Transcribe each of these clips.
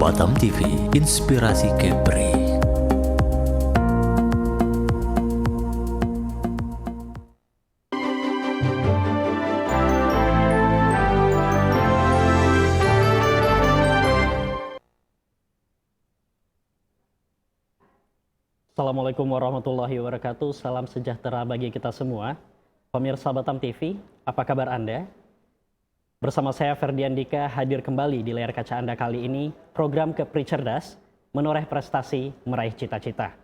Batam TV, inspirasi Kepri. Assalamualaikum warahmatullahi wabarakatuh. Salam sejahtera bagi kita semua. Pemirsa Batam TV, apa kabar Anda? Bersama saya Ferdian Dika hadir kembali di layar kaca Anda kali ini, program Kepri Cerdas, menoreh prestasi, meraih cita-cita.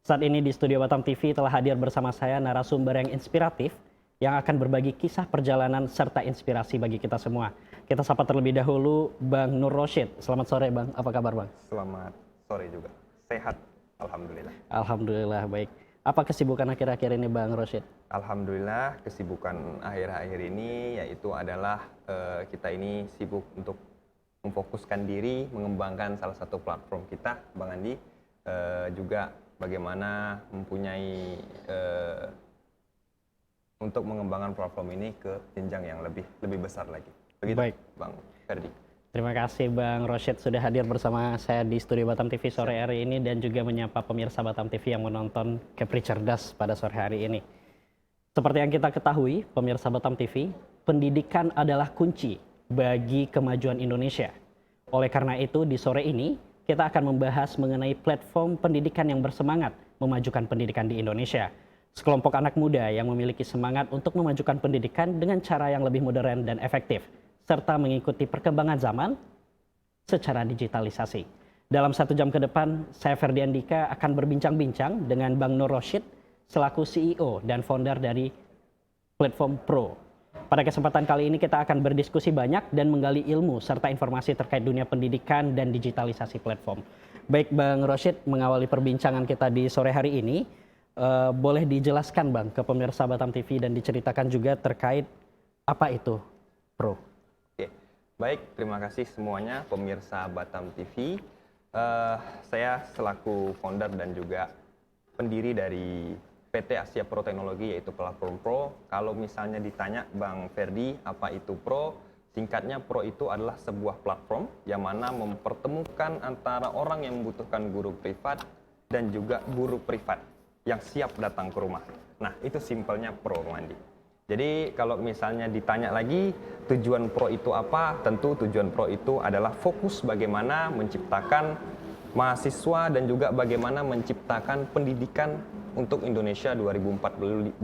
Saat ini di studio Batam TV telah hadir bersama saya narasumber yang inspiratif yang akan berbagi kisah perjalanan serta inspirasi bagi kita semua. Kita sapa terlebih dahulu Bang Nur Rosyid. Selamat sore Bang, apa kabar Bang? Selamat sore juga, sehat. Alhamdulillah. Alhamdulillah, baik. Apa kesibukan akhir-akhir ini Bang Rosyid? Alhamdulillah, kesibukan akhir-akhir ini yaitu adalah kita ini sibuk untuk memfokuskan diri, mengembangkan salah satu platform kita, Bang Andi. Juga bagaimana mempunyai untuk mengembangkan platform ini ke jenjang yang lebih besar lagi. Begitu, baik, Bang Ferdi. Terima kasih Bang Rosyid sudah hadir bersama saya di studio Batam TV sore hari ini dan juga menyapa pemirsa Batam TV yang menonton Kepri Cerdas pada sore hari ini. Seperti yang kita ketahui, pemirsa Batam TV, pendidikan adalah kunci bagi kemajuan Indonesia. Oleh karena itu, di sore ini kita akan membahas mengenai platform pendidikan yang bersemangat memajukan pendidikan di Indonesia. Sekelompok anak muda yang memiliki semangat untuk memajukan pendidikan dengan cara yang lebih modern dan efektif, serta mengikuti perkembangan zaman secara digitalisasi. Dalam 1 jam ke depan, saya Ferdian Dika akan berbincang-bincang dengan Bang Nur Rosyid selaku CEO dan founder dari Platform Pro. Pada kesempatan kali ini kita akan berdiskusi banyak dan menggali ilmu serta informasi terkait dunia pendidikan dan digitalisasi platform. Baik Bang Rosyid, mengawali perbincangan kita di sore hari ini, boleh dijelaskan Bang ke pemirsa Batam TV dan diceritakan juga terkait apa itu Pro? Baik, terima kasih semuanya pemirsa Batam TV. Saya selaku founder dan juga pendiri dari PT Asia Pro Teknologi yaitu Platform Pro. Kalau misalnya ditanya Bang Ferdi apa itu Pro, singkatnya Pro itu adalah sebuah platform yang mana mempertemukan antara orang yang membutuhkan guru privat dan juga guru privat yang siap datang ke rumah. Nah, itu simpelnya Pro, Bang Andi. Jadi kalau misalnya ditanya lagi tujuan Pro itu apa, tentu tujuan Pro itu adalah fokus bagaimana menciptakan mahasiswa dan juga bagaimana menciptakan pendidikan untuk Indonesia 2045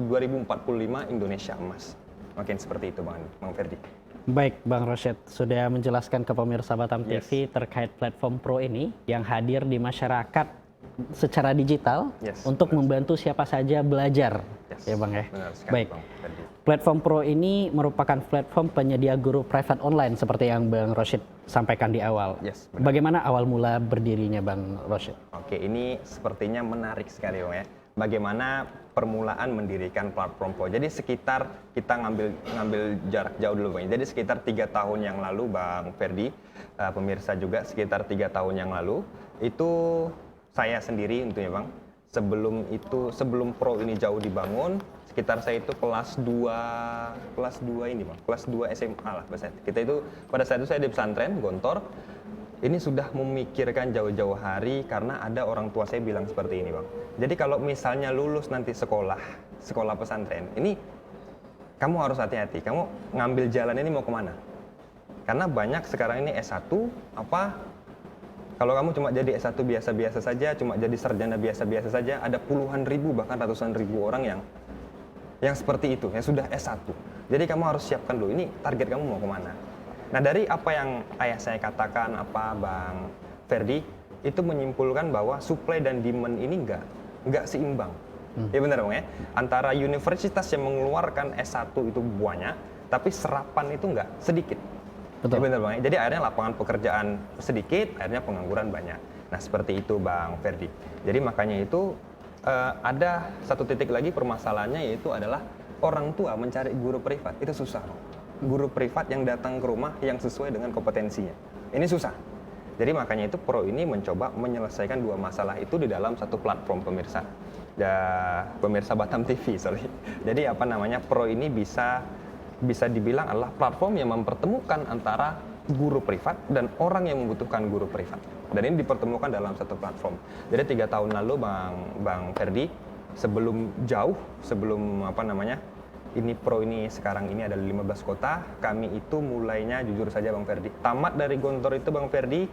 Indonesia Emas. Mungkin seperti itu Bang Ferdi. Baik Bang Rosyid, sudah menjelaskan ke pemirsa Batam TV terkait platform Pro ini yang hadir di masyarakat secara digital untuk membantu siapa saja belajar. Ya Bang ya. Benar sekali, baik. Bang Ferdi. Platform Pro ini merupakan platform penyedia guru private online seperti yang Bang Rosyid sampaikan di awal. Bagaimana awal mula berdirinya Bang Rosyid? Oke, ini sepertinya menarik sekali Bang ya. Bagaimana permulaan mendirikan platform Pro. Jadi sekitar kita ngambil jarak jauh dulu Bang. Jadi sekitar 3 tahun yang lalu Bang Ferdi, pemirsa juga sekitar 3 tahun yang lalu itu saya sendiri tentunya Bang. Sebelum Pro ini jauh dibangun, sekitar saya itu kelas 2 ini Bang, kelas 2 SMA lah. Kita itu pada saat itu saya di pesantren Gontor. Ini sudah memikirkan jauh-jauh hari karena ada orang tua saya bilang seperti ini Bang. Jadi kalau misalnya lulus nanti sekolah pesantren, ini kamu harus hati-hati. Kamu ngambil jalan ini mau kemana? Karena banyak sekarang ini S1 kalau kamu cuma jadi S1 biasa-biasa saja, cuma jadi sarjana biasa-biasa saja, ada puluhan ribu bahkan ratusan ribu orang yang seperti itu, yang sudah S1. Jadi kamu harus siapkan dulu, ini target kamu mau kemana. Nah dari apa yang ayah saya katakan, Bang Ferdi, itu menyimpulkan bahwa supply dan demand ini nggak seimbang. Ya benar Bang ya, antara universitas yang mengeluarkan S1 itu banyak, tapi serapan itu nggak sedikit. Betul. Ya benar Bang. Jadi akhirnya lapangan pekerjaan sedikit, akhirnya pengangguran banyak. Nah seperti itu Bang Ferdi. Jadi makanya itu ada satu titik lagi permasalahannya yaitu adalah orang tua mencari guru privat. Itu susah Bang. Guru privat yang datang ke rumah yang sesuai dengan kompetensinya. Ini susah. Jadi makanya itu Pro ini mencoba menyelesaikan 2 masalah itu di dalam satu platform pemirsa. Pemirsa Batam TV, sorry. Jadi Pro ini bisa dibilang adalah platform yang mempertemukan antara guru privat dan orang yang membutuhkan guru privat. Dan ini dipertemukan dalam satu platform. Jadi 3 tahun lalu Bang Ferdi, sebelum ini Pro ini sekarang ini ada 15 kota, kami itu mulainya jujur saja Bang Ferdi. Tamat dari Gontor itu Bang Ferdi,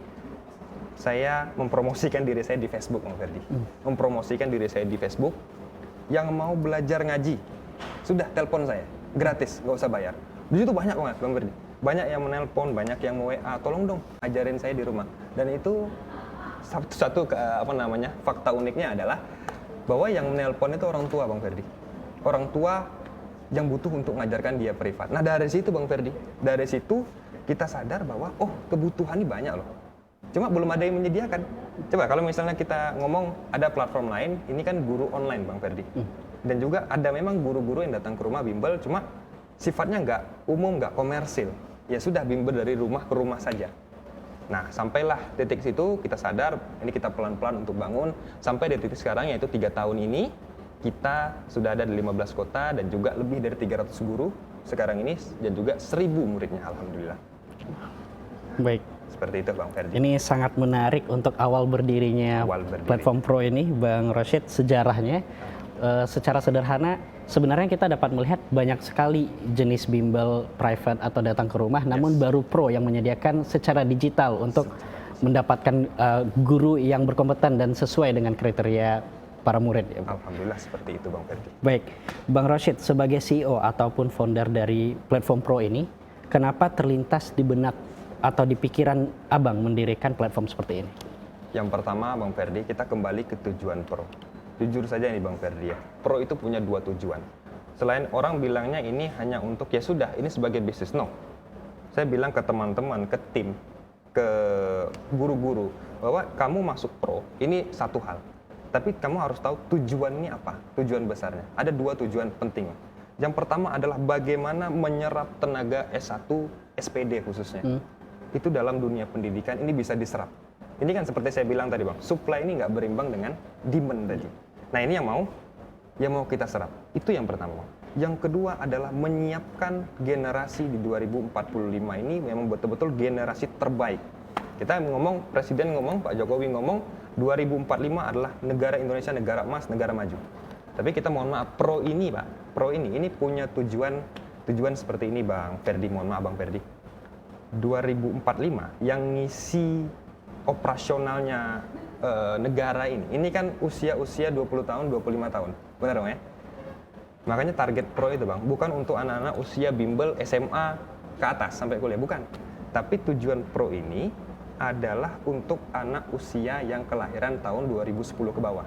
saya mempromosikan diri saya di Facebook Bang Ferdi. Mempromosikan diri saya di Facebook, yang mau belajar ngaji, sudah telepon saya, gratis, nggak usah bayar. Di situ banyak banget Bang Ferdi. Banyak yang menelpon, banyak yang WA, tolong dong ajarin saya di rumah. Dan itu satu fakta uniknya adalah bahwa yang menelpon itu orang tua Bang Ferdi. Orang tua yang butuh untuk mengajarkan dia privat. Nah dari situ Bang Ferdi, dari situ kita sadar bahwa kebutuhan ini banyak loh. Cuma belum ada yang menyediakan. Coba kalau misalnya kita ngomong ada platform lain, ini kan guru online Bang Ferdi. Dan juga ada memang guru-guru yang datang ke rumah bimbel, cuma sifatnya nggak umum, nggak komersil. Ya sudah bimbel dari rumah ke rumah saja. Nah sampailah titik situ kita sadar, ini kita pelan-pelan untuk bangun. Sampai di titik sekarang yaitu 3 tahun ini, kita sudah ada di 15 kota dan juga lebih dari 300 guru sekarang ini dan juga 1000 muridnya alhamdulillah. Baik. Seperti itu Bang Ferdi. Ini sangat menarik untuk awal berdirinya platform Pro ini Bang Rosyid, sejarahnya. Secara sederhana sebenarnya kita dapat melihat banyak sekali jenis bimbel private atau datang ke rumah, namun baru Pro yang menyediakan secara digital untuk mendapatkan guru yang berkompeten dan sesuai dengan kriteria para murid. Alhamdulillah seperti itu Bang Ferdi. Baik, Bang Rosyid sebagai CEO ataupun founder dari platform Pro ini, kenapa terlintas di benak atau di pikiran Abang mendirikan platform seperti ini? Yang pertama Bang Ferdi, kita kembali ke tujuan Pro. Jujur saja nih Bang Ferdi ya, Pro itu punya 2 tujuan. Selain orang bilangnya ini hanya untuk ya sudah ini sebagai bisnis, no. Saya bilang ke teman-teman, ke tim, ke guru-guru bahwa kamu masuk Pro ini satu hal. Tapi kamu harus tahu tujuannya apa, tujuan besarnya. Ada 2 tujuan penting. Yang pertama adalah bagaimana menyerap tenaga S1, SPD khususnya. Itu dalam dunia pendidikan ini bisa diserap. Ini kan seperti saya bilang tadi Bang, supply ini nggak berimbang dengan demand tadi. Nah ini yang mau kita serap. Itu yang pertama Bang. Yang kedua adalah menyiapkan generasi di 2045 ini memang betul-betul generasi terbaik. Kita ngomong, Presiden ngomong, Pak Jokowi ngomong, 2045 adalah negara Indonesia, negara emas, negara maju. Tapi kita mohon maaf, Pro ini Pak, Pro ini punya tujuan seperti ini Bang Ferdi, mohon maaf Bang Ferdi. 2045 yang ngisi operasionalnya negara ini kan usia 20 tahun, 25 tahun, benar dong ya? Makanya target Pro itu Bang, bukan untuk anak-anak usia bimbel SMA ke atas sampai kuliah, bukan. Tapi tujuan Pro ini adalah untuk anak usia yang kelahiran tahun 2010 ke bawah.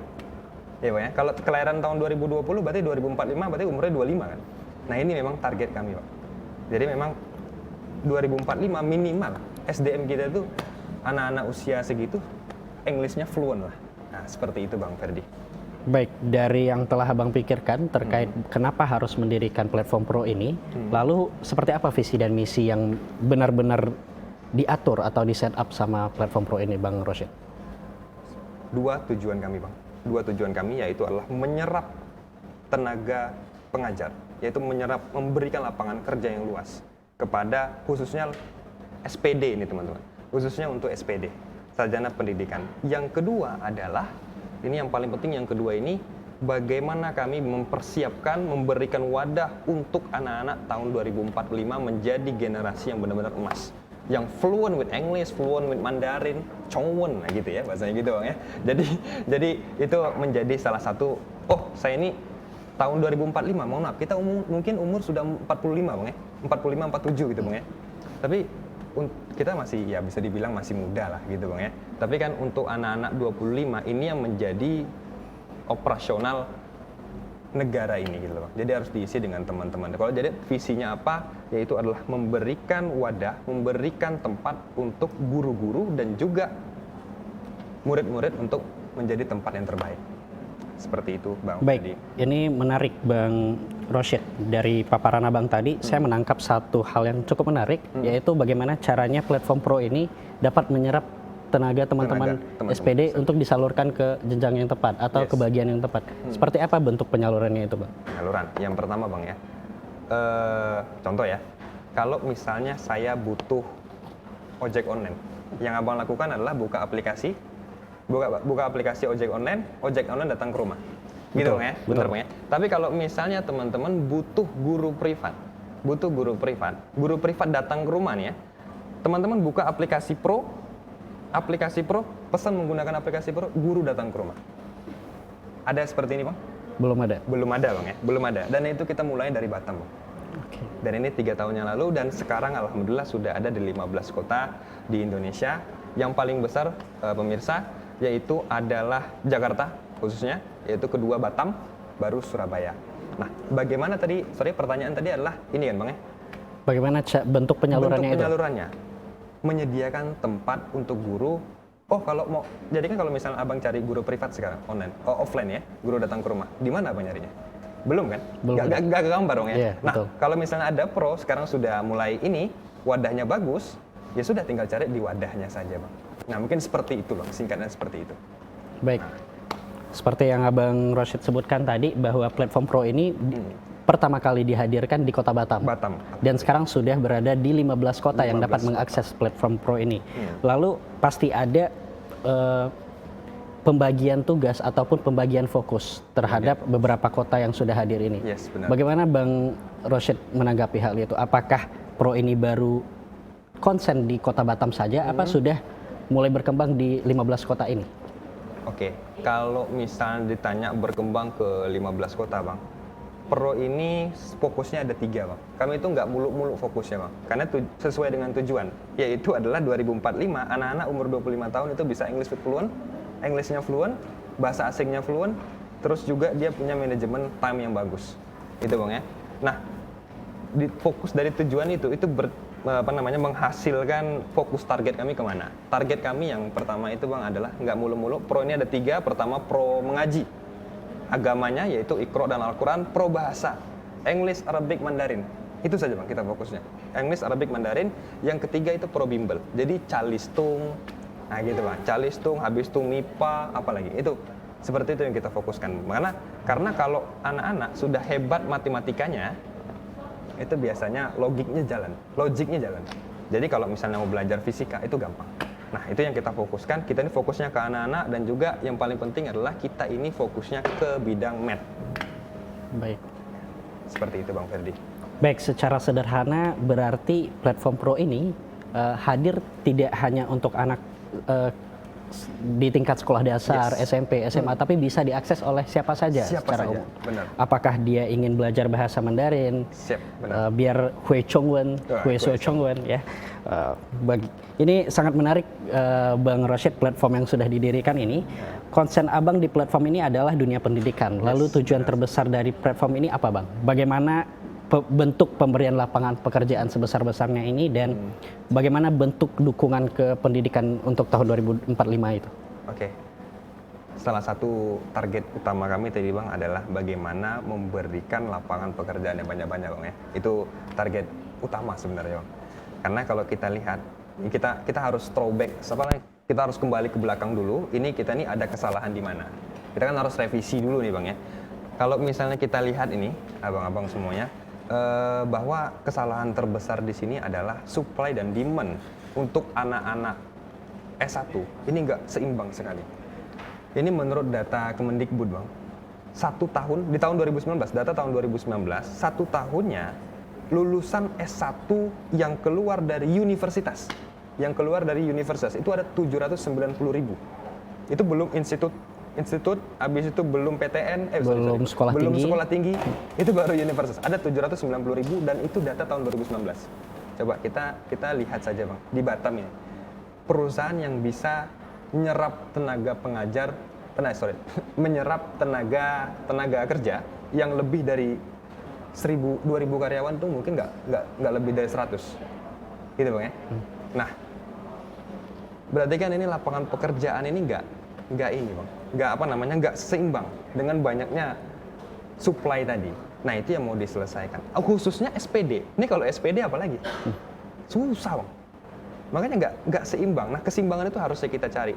Ya Bang ya, kalau kelahiran tahun 2020 berarti 2045 berarti umurnya 25 kan? Nah ini memang target kami Pak. Jadi memang 2045 minimal SDM kita itu anak-anak usia segitu Englishnya fluent lah. Nah seperti itu Bang Ferdi. Baik, dari yang telah Abang pikirkan terkait kenapa harus mendirikan platform Pro ini, lalu seperti apa visi dan misi yang benar-benar diatur atau di set up sama platform Pro ini Bang Rosyid? 2 tujuan kami Bang. 2 tujuan kami yaitu adalah menyerap tenaga pengajar, yaitu memberikan lapangan kerja yang luas kepada khususnya SPD ini teman-teman, khususnya untuk SPD, sarjana pendidikan. Yang kedua adalah, ini yang paling penting, yang kedua ini bagaimana kami mempersiapkan, memberikan wadah untuk anak-anak tahun 2045 menjadi generasi yang benar-benar emas, yang fluent with English, fluent with Mandarin, Chongwen, nah gitu ya bahasanya gitu Bang ya. Jadi itu menjadi salah satu, saya ini tahun 2045, mohon maaf, kita mungkin umur sudah 45 Bang ya, 45, 47 gitu Bang ya. Tapi kita masih ya bisa dibilang masih muda lah gitu Bang ya. Tapi kan untuk anak-anak 25 ini yang menjadi operasional negara ini gitu Bang. Jadi harus diisi dengan teman-teman. Kalau jadi visinya apa? Yaitu adalah memberikan wadah, memberikan tempat untuk guru-guru dan juga murid-murid untuk menjadi tempat yang terbaik. Seperti itu Bang. Baik, ini menarik Bang Rosyid. Dari paparan Abang tadi, saya menangkap satu hal yang cukup menarik, yaitu bagaimana caranya platform Pro ini dapat menyerap tenaga teman-teman SPD untuk disalurkan ke jenjang yang tepat atau ke bagian yang tepat. Seperti apa bentuk penyalurannya itu Bang? Penyaluran, yang pertama Bang ya, contoh ya, kalau misalnya saya butuh ojek online. Yang abang lakukan adalah buka aplikasi ojek online datang ke rumah. Gitu Betul, Bang ya? betul. Bener Bang ya? Tapi kalau misalnya teman-teman butuh guru privat datang ke rumah nih ya, teman-teman buka aplikasi Pro, pesan menggunakan aplikasi Pro, guru datang ke rumah. Ada seperti ini Bang? Belum ada. Belum ada Bang ya? Belum ada. Dan itu kita mulai dari Batam Bang. Oke. Dan ini 3 tahun yang lalu dan sekarang alhamdulillah sudah ada di 15 kota di Indonesia. Yang paling besar pemirsa yaitu adalah Jakarta khususnya, yaitu kedua Batam, baru Surabaya. Nah, bagaimana tadi, pertanyaan tadi adalah ini kan Bang ya? Bagaimana bentuk penyalurannya Bentuk penyalurannya, menyediakan tempat untuk guru. Oh, kalau mau, jadi kan kalau misalnya abang cari guru privat sekarang, offline ya, guru datang ke rumah, di mana abang nyarinya? Belum kan? Belum. Gak gambar dong ya? Iya, Nah, betul. kalau misalnya ada Pro, sekarang sudah mulai ini, wadahnya bagus, ya sudah tinggal cari di wadahnya saja Bang. Nah, mungkin seperti itu Bang, singkatnya seperti itu. Baik. Seperti yang Abang Rosyid sebutkan tadi, bahwa platform Pro ini pertama kali dihadirkan di Kota Batam. Dan sekarang sudah berada di 15 kota yang 15 dapat kota. mengakses platform Pro ini. Lalu pasti ada pembagian tugas ataupun pembagian fokus terhadap beberapa kota yang sudah hadir ini. Yes, benar. Bagaimana Bang Rosyid menanggapi hal itu? Apakah Pro ini baru konsen di Kota Batam saja, apa sudah mulai berkembang di 15 kota ini? Oke, kalau misalnya ditanya berkembang ke 15 kota Bang, Pro ini fokusnya ada 3 Bang. Kami itu nggak muluk-muluk fokusnya Bang, karena sesuai dengan tujuan, yaitu adalah 2045 anak-anak umur 25 tahun itu bisa Englishnya fluent, bahasa asingnya fluent, terus juga dia punya manajemen time yang bagus, itu Bang ya. Nah, fokus dari tujuan itu menghasilkan fokus target kami kemana. Target kami yang pertama itu Bang adalah nggak muluk-muluk. Pro ini ada 3. Pertama Pro mengaji, agamanya yaitu Iqra dan Al-Quran. Pro bahasa, English, Arabic, Mandarin. Itu saja Bang kita fokusnya, English, Arabic, Mandarin. Yang ketiga itu Pro Bimbel, jadi Calistung, nah gitu Bang, Calistung, habis itu MIPA, apalagi itu. Seperti itu yang kita fokuskan. Karena kalau anak-anak sudah hebat matematikanya, itu biasanya logiknya jalan. Jadi kalau misalnya mau belajar fisika itu gampang. Nah, itu yang kita fokuskan. Kita ini fokusnya ke anak-anak dan juga yang paling penting adalah kita ini fokusnya ke bidang math. Baik. Seperti itu Bang Ferdi. Baik, secara sederhana berarti platform Pro ini hadir tidak hanya untuk anak di tingkat sekolah dasar, Yes. SMP, SMA, tapi bisa diakses oleh siapa saja secara umum. Benar. Apakah dia ingin belajar bahasa Mandarin, Siap, benar. biar Hui Chongwen, Hui Sui Chongwen ya. Ini sangat menarik Bang Rosyid, platform yang sudah didirikan ini. Konsen Abang di platform ini adalah dunia pendidikan. Lalu tujuan terbesar dari platform ini apa Bang? Bagaimana bentuk pemberian lapangan pekerjaan sebesar-besarnya ini dan bagaimana bentuk dukungan ke pendidikan untuk tahun 2045 itu? Oke. Salah satu target utama kami tadi Bang adalah bagaimana memberikan lapangan pekerjaan yang banyak-banyak Bang ya. Itu target utama sebenarnya Bang. Karena kalau kita lihat, kita harus throwback, kita harus kembali ke belakang dulu. Ini kita nih ada kesalahan di mana. Kita kan harus revisi dulu nih Bang ya. Kalau misalnya kita lihat ini, abang-abang semuanya, bahwa kesalahan terbesar di sini adalah supply dan demand untuk anak-anak S1 ini nggak seimbang sekali. Ini menurut data Kemendikbud Bang, di tahun 2019, data tahun 2019, 1 tahunnya lulusan S1 yang keluar dari universitas itu ada 790.000. Itu belum institut, habis itu belum PTN, belum sekolah tinggi, itu baru universitas. Ada 790.000 dan itu data tahun 2019. Coba kita lihat saja Bang, di Batam ini, perusahaan yang bisa menyerap menyerap tenaga kerja yang lebih dari 1.000-2.000 karyawan tuh mungkin nggak lebih dari 100, gitu Bang ya. Nah, berarti kan ini lapangan pekerjaan ini nggak ini Bang, nggak seimbang dengan banyaknya supply tadi. Nah, itu yang mau diselesaikan. Khususnya SPD. Ini kalau SPD apalagi susah Bang. Makanya nggak seimbang. Nah, keseimbangan itu harusnya kita cari.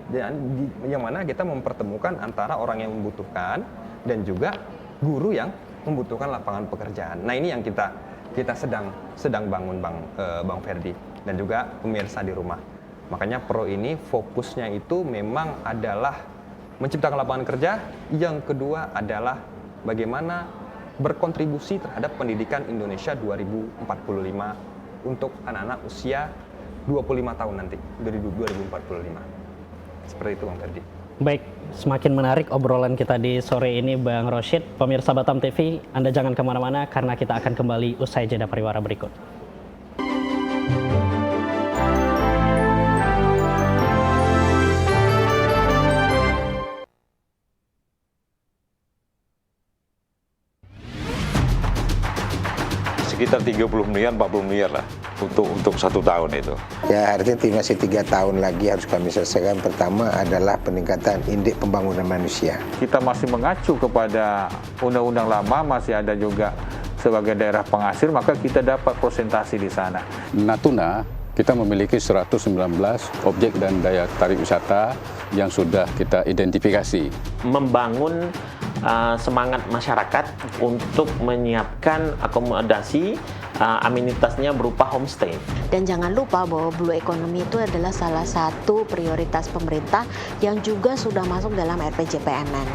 Yang mana kita mempertemukan antara orang yang membutuhkan dan juga guru yang membutuhkan lapangan pekerjaan. Nah, ini yang kita sedang bangun Bang Ferdi. dan juga pemirsa di rumah. Makanya Pro ini fokusnya itu memang adalah menciptakan lapangan kerja, yang kedua adalah bagaimana berkontribusi terhadap pendidikan Indonesia 2045 untuk anak-anak usia 25 tahun nanti, dari 2045. Seperti itu Bang Ferdi. Baik, semakin menarik obrolan kita di sore ini Bang Rosyid. Pemirsa Batam TV, Anda jangan kemana-mana karena kita akan kembali usai jeda pariwara berikut. Sekitar 30 miliar, 40 miliar lah untuk 1 tahun itu. Ya, artinya masih 3 tahun lagi harus kami selesaikan. Pertama adalah peningkatan indeks pembangunan manusia. Kita masih mengacu kepada undang-undang lama, masih ada juga sebagai daerah penghasil, maka kita dapat persentase di sana. Natuna, kita memiliki 119 objek dan daya tarik wisata yang sudah kita identifikasi. Membangun semangat masyarakat untuk menyiapkan akomodasi amenitasnya berupa homestay. Dan jangan lupa bahwa Blue Economy itu adalah salah satu prioritas pemerintah yang juga sudah masuk dalam RPJPMN.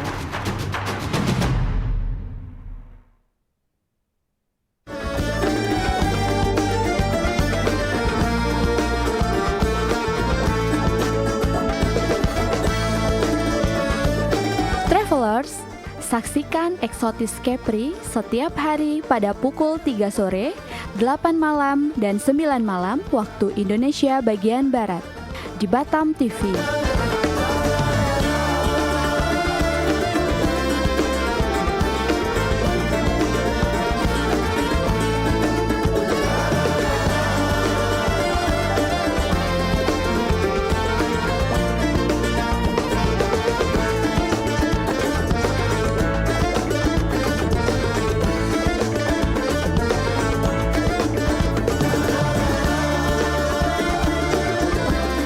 Travelers, saksikan Exotis Kepri setiap hari pada pukul 3 sore, 8 malam, dan 9 malam waktu Indonesia bagian Barat di Batam TV.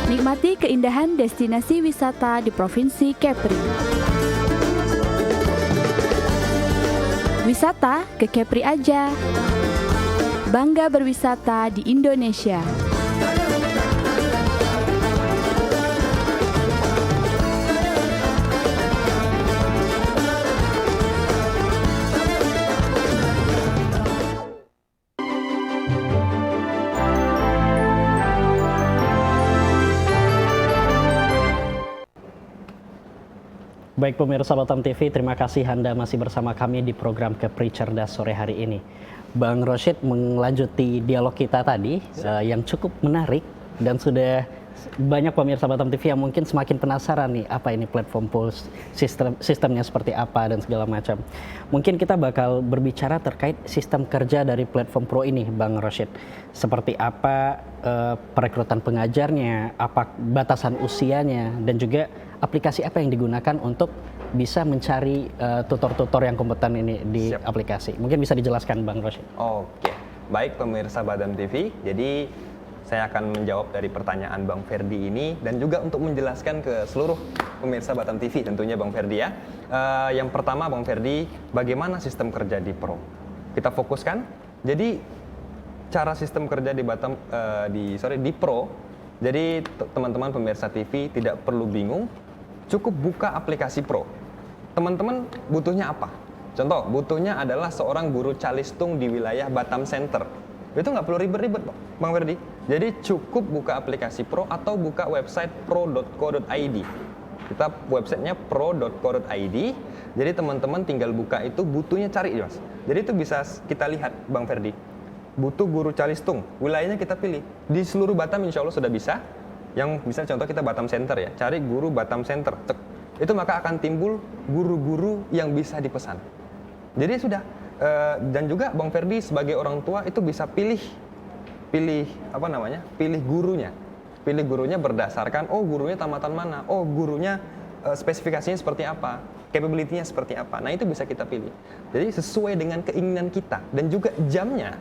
Nikmati keindahan destinasi wisata di Provinsi Kepri. Wisata ke Kepri aja. Bangga berwisata di Indonesia. Baik pemirsa Batam TV, terima kasih Anda masih bersama kami di program Kepri Cerdas sore hari ini. Bang Rosyid melanjuti dialog kita tadi yang cukup menarik dan sudah banyak pemirsa Batam TV yang mungkin semakin penasaran nih apa ini platform Pulse, sistemnya seperti apa dan segala macam. Mungkin kita bakal berbicara terkait sistem kerja dari platform Pro ini Bang Rosyid. Seperti apa perekrutan pengajarnya, apa batasan usianya, dan juga aplikasi apa yang digunakan untuk bisa mencari tutor-tutor yang kompeten ini di aplikasi. Mungkin bisa dijelaskan Bang Rosyid. Oke, baik pemirsa Batam TV. Jadi saya akan menjawab dari pertanyaan Bang Ferdi ini dan juga untuk menjelaskan ke seluruh pemirsa Batam TV tentunya Bang Ferdi ya. Yang pertama Bang Ferdi, bagaimana sistem kerja di Pro? Kita fokuskan. Jadi cara sistem kerja di Batam di Pro. Jadi teman-teman pemirsa TV tidak perlu bingung, cukup buka aplikasi Pro. Teman-teman butuhnya apa? Contoh, butuhnya adalah seorang guru calistung di wilayah Batam Center. Itu nggak perlu ribet-ribet Bang Ferdi. Jadi cukup buka aplikasi Pro atau buka website pro.co.id. Kita websitenya pro.co.id. Jadi teman-teman tinggal buka itu, butuhnya cari Mas. Jadi itu bisa kita lihat Bang Ferdi. Butuh guru calistung, wilayahnya kita pilih. Di seluruh Batam insya Allah sudah bisa. Yang misalnya contoh kita Batam Center ya, cari guru Batam Center. Cek. Itu maka akan timbul guru-guru yang bisa dipesan. Jadi sudah. Dan juga Bang Ferdi sebagai orang tua itu bisa pilih gurunya. Pilih gurunya berdasarkan gurunya tamatan mana, gurunya spesifikasinya seperti apa, capability-nya seperti apa. Nah, itu bisa kita pilih. Jadi sesuai dengan keinginan kita dan juga jamnya.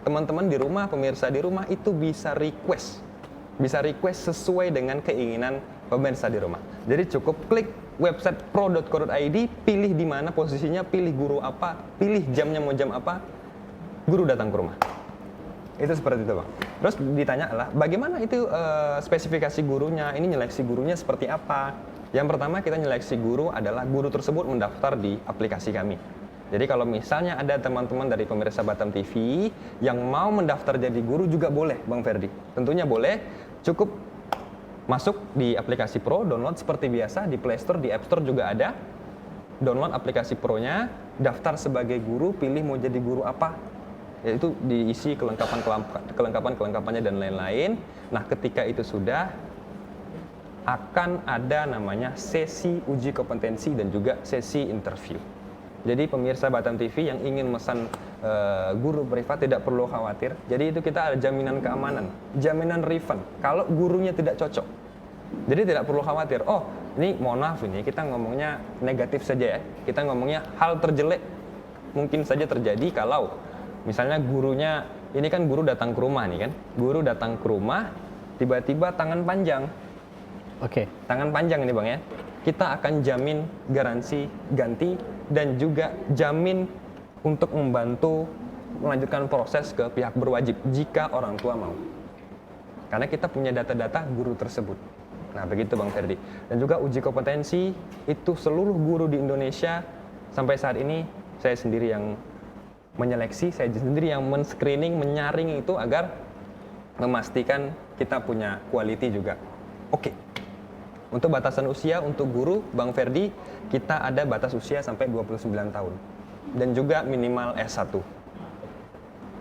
Teman-teman di rumah, pemirsa di rumah itu bisa request sesuai dengan keinginan pemirsa di rumah. Jadi cukup klik website pro.co.id, pilih di mana posisinya, pilih guru apa, pilih jamnya mau jam apa, guru datang ke rumah. Itu seperti itu Bang. Terus ditanya lah, bagaimana itu spesifikasi gurunya, ini nyeleksi gurunya seperti apa? Yang pertama kita nyeleksi guru adalah guru tersebut mendaftar di aplikasi kami. Jadi kalau misalnya ada teman-teman dari pemirsa Batam TV yang mau mendaftar jadi guru juga boleh, Bang Ferdi. Tentunya boleh, cukup masuk di aplikasi Pro, download seperti biasa, di Play Store, di App Store juga ada. Download aplikasi Pro-nya, daftar sebagai guru, pilih mau jadi guru apa. Yaitu diisi kelengkapannya dan lain-lain. Nah, ketika itu sudah akan ada namanya sesi uji kompetensi dan juga sesi interview. Jadi pemirsa Batam TV yang ingin mesan guru privat tidak perlu khawatir. Jadi itu kita ada jaminan keamanan, jaminan refund kalau gurunya tidak cocok. Jadi tidak perlu khawatir. Oh, ini mohon maaf ini kita ngomongnya negatif saja ya. Kita ngomongnya hal terjelek mungkin saja terjadi kalau misalnya gurunya, ini kan guru datang ke rumah nih kan. Guru datang ke rumah, tiba-tiba tangan panjang. Oke. Tangan panjang ini Bang ya. Kita akan jamin garansi ganti dan juga jamin untuk membantu melanjutkan proses ke pihak berwajib jika orang tua mau. Karena kita punya data-data guru tersebut. Nah begitu Bang Ferdi. Dan juga uji kompetensi itu seluruh guru di Indonesia sampai saat ini saya sendiri yang menyeleksi, saya sendiri yang men-screening, menyaring itu agar memastikan kita punya quality juga. Oke. Untuk batasan usia untuk guru, Bang Ferdi, kita ada batas usia sampai 29 tahun. Dan juga minimal S1.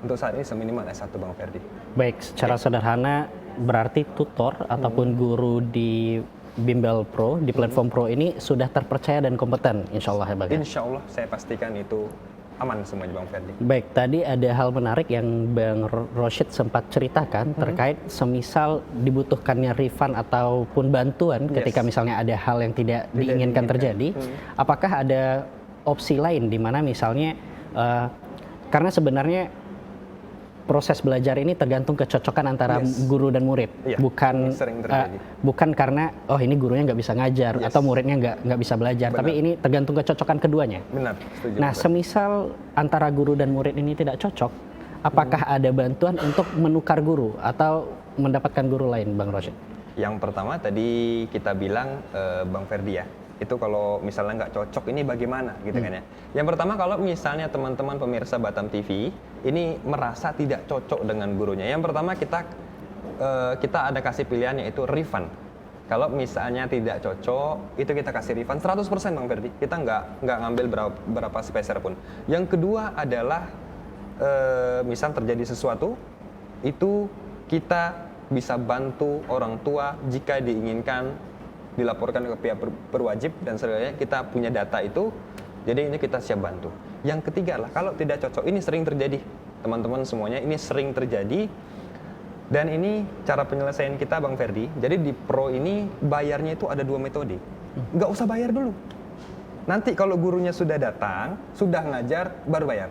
Untuk saat ini seminimal S1 Bang Ferdi. Baik, secara sederhana berarti tutor ataupun guru di Bimbel Pro, di platform Pro ini sudah terpercaya dan kompeten, insya Allah ya Bang? Insya Allah saya pastikan itu aman semuanya Bang Ferdi. Baik, tadi ada hal menarik yang Bang Rosyid sempat ceritakan terkait semisal dibutuhkannya refund ataupun bantuan ketika misalnya ada hal yang tidak diinginkan terjadi. Apakah ada opsi lain di mana misalnya karena sebenarnya proses belajar ini tergantung kecocokan antara guru dan murid, bukan karena oh ini gurunya nggak bisa ngajar atau muridnya nggak bisa belajar, tapi ini tergantung kecocokan keduanya. Benar, setuju. Nah, semisal antara guru dan murid ini tidak cocok, apakah ada bantuan untuk menukar guru atau mendapatkan guru lain, Bang Rosyid? Yang pertama tadi kita bilang Bang Ferdi ya, itu kalau misalnya nggak cocok ini bagaimana gitu kan ya. Yang pertama kalau misalnya teman-teman pemirsa Batam TV ini merasa tidak cocok dengan gurunya, yang pertama kita ada kasih pilihan yaitu refund. Kalau misalnya tidak cocok itu kita kasih refund 100% Bang Ferdi, kita nggak ngambil berapa sepeser pun. Yang kedua adalah misal terjadi sesuatu itu kita bisa bantu orang tua jika diinginkan dilaporkan ke pihak berwajib dan sebenarnya kita punya data itu, jadi ini kita siap bantu. Yang ketiga lah, kalau tidak cocok, ini sering terjadi, teman-teman semuanya, ini sering terjadi, dan ini cara penyelesaian kita Bang Ferdi. Jadi di Pro ini bayarnya itu ada 2 metode, nggak usah bayar dulu. Nanti kalau gurunya sudah datang, sudah ngajar, baru bayar.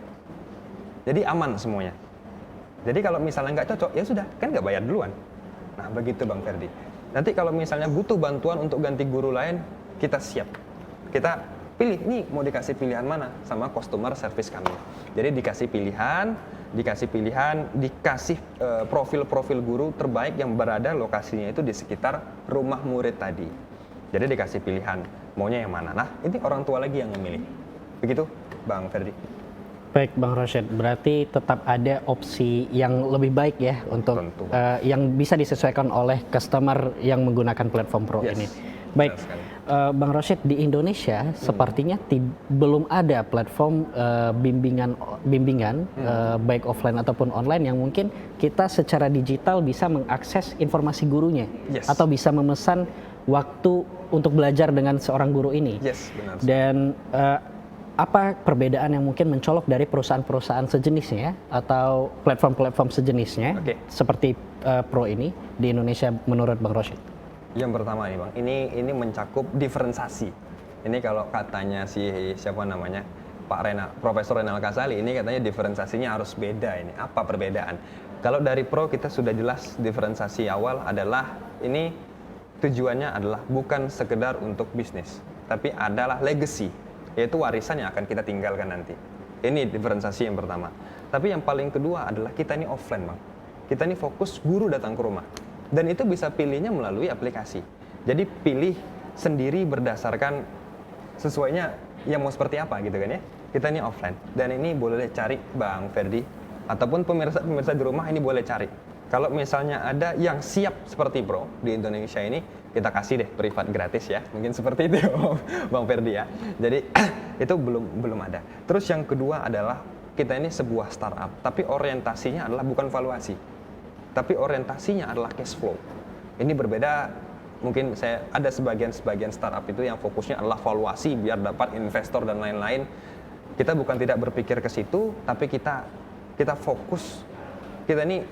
Jadi aman semuanya. Jadi kalau misalnya nggak cocok, ya sudah, kan nggak bayar duluan. Nah begitu Bang Ferdi. Nanti kalau misalnya butuh bantuan untuk ganti guru lain, kita siap. Kita pilih, nih mau dikasih pilihan mana sama customer service kami. Jadi dikasih pilihan, dikasih profil-profil guru terbaik yang berada lokasinya itu di sekitar rumah murid tadi. Jadi dikasih pilihan, maunya yang mana. Nah, ini orang tua lagi yang memilih. Begitu, Bang Ferdi. Baik Bang Rosyid, berarti tetap ada opsi yang lebih baik ya untuk yang bisa disesuaikan oleh customer yang menggunakan platform Pro ini. Baik, Bang Rosyid, di Indonesia sepertinya belum ada platform bimbingan baik offline ataupun online yang mungkin kita secara digital bisa mengakses informasi gurunya atau bisa memesan waktu untuk belajar dengan seorang guru ini. Benar. Dan apa perbedaan yang mungkin mencolok dari perusahaan-perusahaan sejenisnya atau platform-platform sejenisnya seperti Pro ini di Indonesia menurut Bang Rosyid? Yang pertama nih Bang, ini mencakup diferensiasi. Ini kalau katanya siapa namanya Pak Profesor Renal Kasali, ini katanya diferensiasinya harus beda. Ini apa perbedaan? Kalau dari Pro kita sudah jelas diferensiasi awal adalah ini tujuannya adalah bukan sekedar untuk bisnis, tapi adalah legacy, yaitu warisan yang akan kita tinggalkan nanti. Ini diferensiasi yang pertama. Tapi yang paling kedua adalah kita ini offline Bang. kita ini fokus guru datang ke rumah. Dan itu bisa pilihnya melalui aplikasi. Jadi pilih sendiri berdasarkan sesuainya yang mau seperti apa gitu kan ya. Kita ini offline. Dan ini boleh cari Bang Ferdi, ataupun pemirsa di rumah ini boleh cari. Kalau misalnya ada yang siap seperti Pro di Indonesia ini, kita kasih deh privat gratis ya. Mungkin seperti itu Bang Ferdi ya. Jadi itu belum ada. Terus yang kedua adalah kita ini sebuah startup, tapi orientasinya adalah bukan valuasi. Tapi orientasinya adalah cash flow. Ini berbeda, mungkin saya ada sebagian startup itu yang fokusnya adalah valuasi biar dapat investor dan lain-lain. Kita bukan tidak berpikir ke situ, tapi kita fokus, kita ini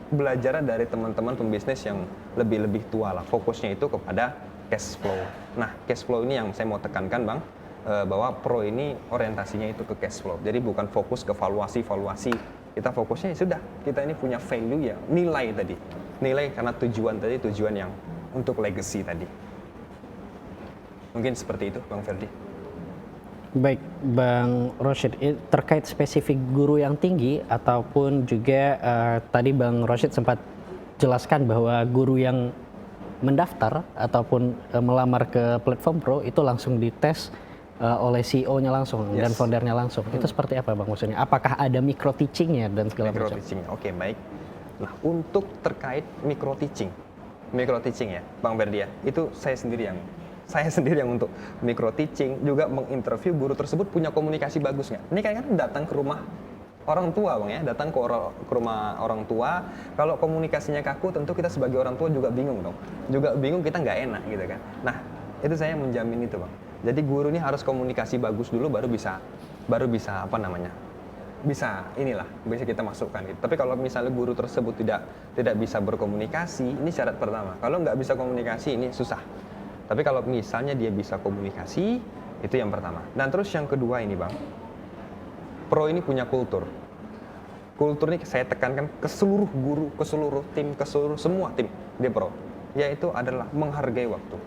belajar dari teman-teman pembisnis yang lebih tua lah. Fokusnya itu kepada cash flow. Nah, cash flow ini yang saya mau tekankan Bang, bahwa Pro ini orientasinya itu ke cash flow. Jadi bukan fokus ke valuasi. Kita fokusnya ya sudah, kita ini punya value ya, nilai tadi. Nilai karena tujuan yang untuk legacy tadi. Mungkin seperti itu Bang Ferdi. Baik, Bang Rosyid, terkait spesifik guru yang tinggi ataupun juga tadi Bang Rosyid sempat jelaskan bahwa guru yang mendaftar ataupun melamar ke platform Pro itu langsung dites oleh CEO-nya langsung dan foundernya langsung. Itu seperti apa Bang maksudnya? Apakah ada micro teaching-nya dan segala macam? Micro teaching, oke baik. Nah, untuk terkait micro teaching ya, Bang Ferdi ya, itu saya sendiri yang untuk micro teaching, juga menginterview guru tersebut punya komunikasi bagus nggak. Ini kan datang ke rumah orang tua Bang ya, datang ke rumah orang tua, kalau komunikasinya kaku tentu kita sebagai orang tua juga bingung dong. Juga bingung, kita nggak enak gitu kan. Nah, itu saya menjamin itu Bang. Jadi guru ini harus komunikasi bagus dulu baru bisa bisa kita masukkan gitu. Tapi kalau misalnya guru tersebut tidak bisa berkomunikasi, ini syarat pertama. Kalau nggak bisa komunikasi ini susah. Tapi kalau misalnya dia bisa komunikasi, itu yang pertama. Dan terus yang kedua ini Bang, Pro ini punya kultur. Kultur ini saya tekankan ke seluruh guru, ke seluruh tim, ke seluruh semua tim di Pro, yaitu adalah menghargai waktu.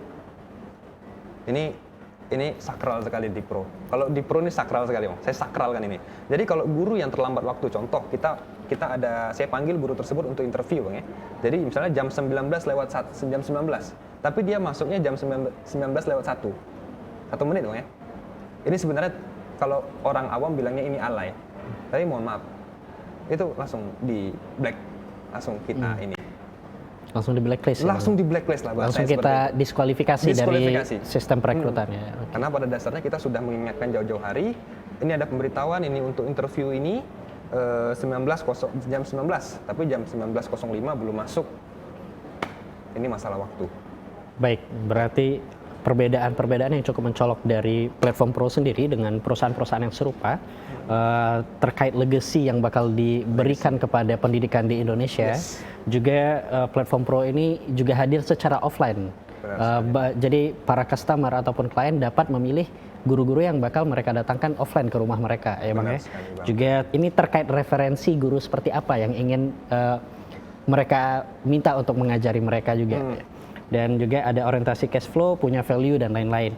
Ini sakral sekali di Pro. Kalau di Pro ini sakral sekali Bang. Saya sakralkan ini. Jadi kalau guru yang terlambat waktu, contoh kita ada, saya panggil guru tersebut untuk interview Bang ya. Jadi misalnya jam 19 lewat jam 19. Tapi dia masuknya jam 19 lewat 1 menit Bang ya. Ini sebenarnya kalau orang awam bilangnya ini alay. Tapi mohon maaf, itu langsung di black, langsung kita ini. Langsung di blacklist. Langsung di blacklist lah. Langsung kita diskualifikasi dari sistem perekrutannya. Karena pada dasarnya kita sudah mengingatkan jauh-jauh hari, ini ada pemberitahuan ini untuk interview ini jam 19, tapi jam 19.05 belum masuk. Ini masalah waktu. Baik, berarti perbedaan yang cukup mencolok dari platform Pro sendiri dengan perusahaan-perusahaan yang serupa terkait legacy yang bakal diberikan kepada pendidikan di Indonesia. Juga platform Pro ini juga hadir secara offline. Jadi para customer ataupun klien dapat memilih guru-guru yang bakal mereka datangkan offline ke rumah mereka, ya Bang ya. Juga ini terkait referensi guru seperti apa yang ingin mereka minta untuk mengajari mereka juga. Dan juga ada orientasi cash flow, punya value dan lain-lain.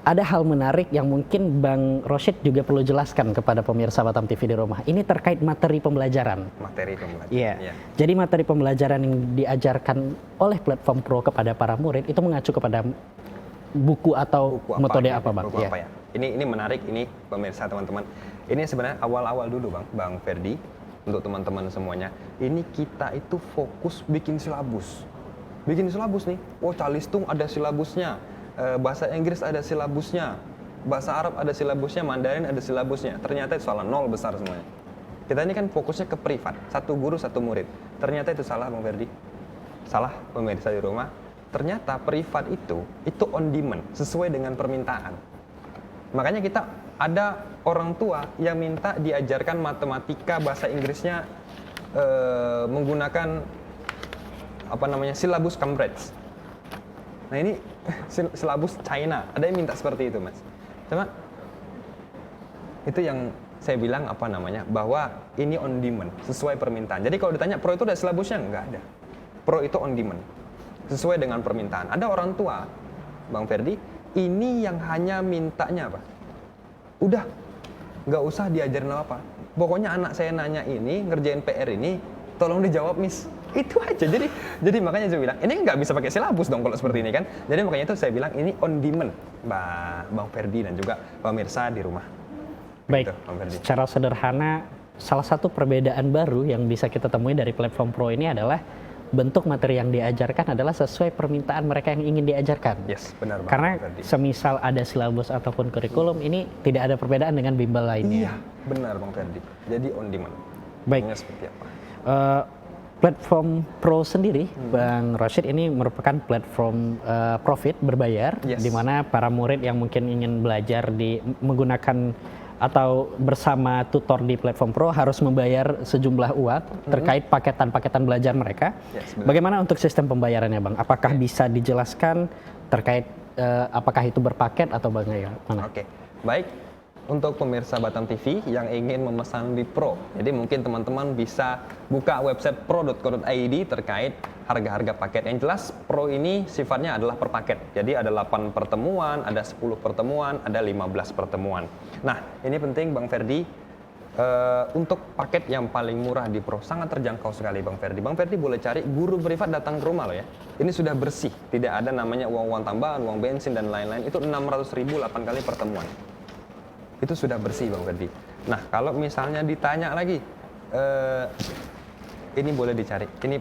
Ada hal menarik yang mungkin Bang Rosyid juga perlu jelaskan kepada pemirsa Batam TV di rumah. Ini terkait materi pembelajaran. Iya. Jadi materi pembelajaran yang diajarkan oleh platform Pro kepada para murid itu mengacu kepada buku atau metode apa Bang? Buku apa ya? Ini menarik, ini pemirsa teman-teman. Ini sebenarnya awal-awal dulu Bang Ferdi, untuk teman-teman semuanya. Ini kita itu fokus bikin silabus. Bikin silabus nih, Calistung ada silabusnya, bahasa Inggris ada silabusnya, bahasa Arab ada silabusnya, Mandarin ada silabusnya. Ternyata itu salah, nol besar semuanya. Kita ini kan fokusnya ke privat, satu guru satu murid. Ternyata itu salah Bang Ferdi, salah pemirsa di rumah. Ternyata privat itu on demand, sesuai dengan permintaan. Makanya kita ada orang tua yang minta diajarkan matematika, bahasa Inggrisnya menggunakan silabus Cambridge. Nah ini silabus China, ada yang minta seperti itu Mas. Cuma itu yang saya bilang bahwa ini on demand, sesuai permintaan. Jadi kalau ditanya Pro itu ada silabusnya? Nggak ada. Pro itu on demand, sesuai dengan permintaan. Ada orang tua, Bang Ferdi, ini yang hanya mintanya apa? Udah, nggak usah diajarin apa. Pokoknya anak saya nanya ini, ngerjain PR ini, tolong dijawab Miss. Itu aja. Jadi makanya saya bilang, ini nggak bisa pakai silabus dong kalau seperti ini kan. Jadi makanya itu saya bilang ini on demand, Bang Ferdi dan juga pemirsa di rumah. Baik, Gitu, Bang Ferdi. secara sederhana, salah satu perbedaan baru yang bisa kita temui dari platform Pro ini adalah bentuk materi yang diajarkan adalah sesuai permintaan mereka yang ingin diajarkan. Yes, benar Bang Karena Ferdi. semisal ada silabus ataupun kurikulum, ini tidak ada perbedaan dengan bimbel lainnya. Iya, benar Bang Ferdi. Jadi on demand. Baik. Ini seperti apa? Platform Pro sendiri, Bang Rosyid, ini merupakan platform profit berbayar, Yes. di mana para murid yang mungkin ingin belajar menggunakan atau bersama tutor di platform Pro harus membayar sejumlah uang terkait paketan-paketan belajar mereka. Yes, benar. Bagaimana untuk sistem pembayarannya, Bang? Apakah bisa dijelaskan terkait apakah itu berpaket atau bagaimana? Oke, baik. Untuk pemirsa Batam TV yang ingin memesan di Pro, jadi mungkin teman-teman bisa buka website pro.co.id terkait harga-harga paket. Yang jelas Pro ini sifatnya adalah per paket. Jadi ada 8 pertemuan, ada 10 pertemuan, ada 15 pertemuan. Nah, ini penting Bang Ferdi, untuk paket yang paling murah di Pro sangat terjangkau sekali Bang Ferdi. Bang Ferdi boleh cari guru privat datang ke rumah loh ya. Ini sudah bersih, tidak ada namanya uang-uang tambahan, uang bensin dan lain-lain. Itu 600.000 8 kali pertemuan. Itu sudah bersih Bang Ferdi. Nah, kalau misalnya ditanya lagi, ini boleh dicari. Ini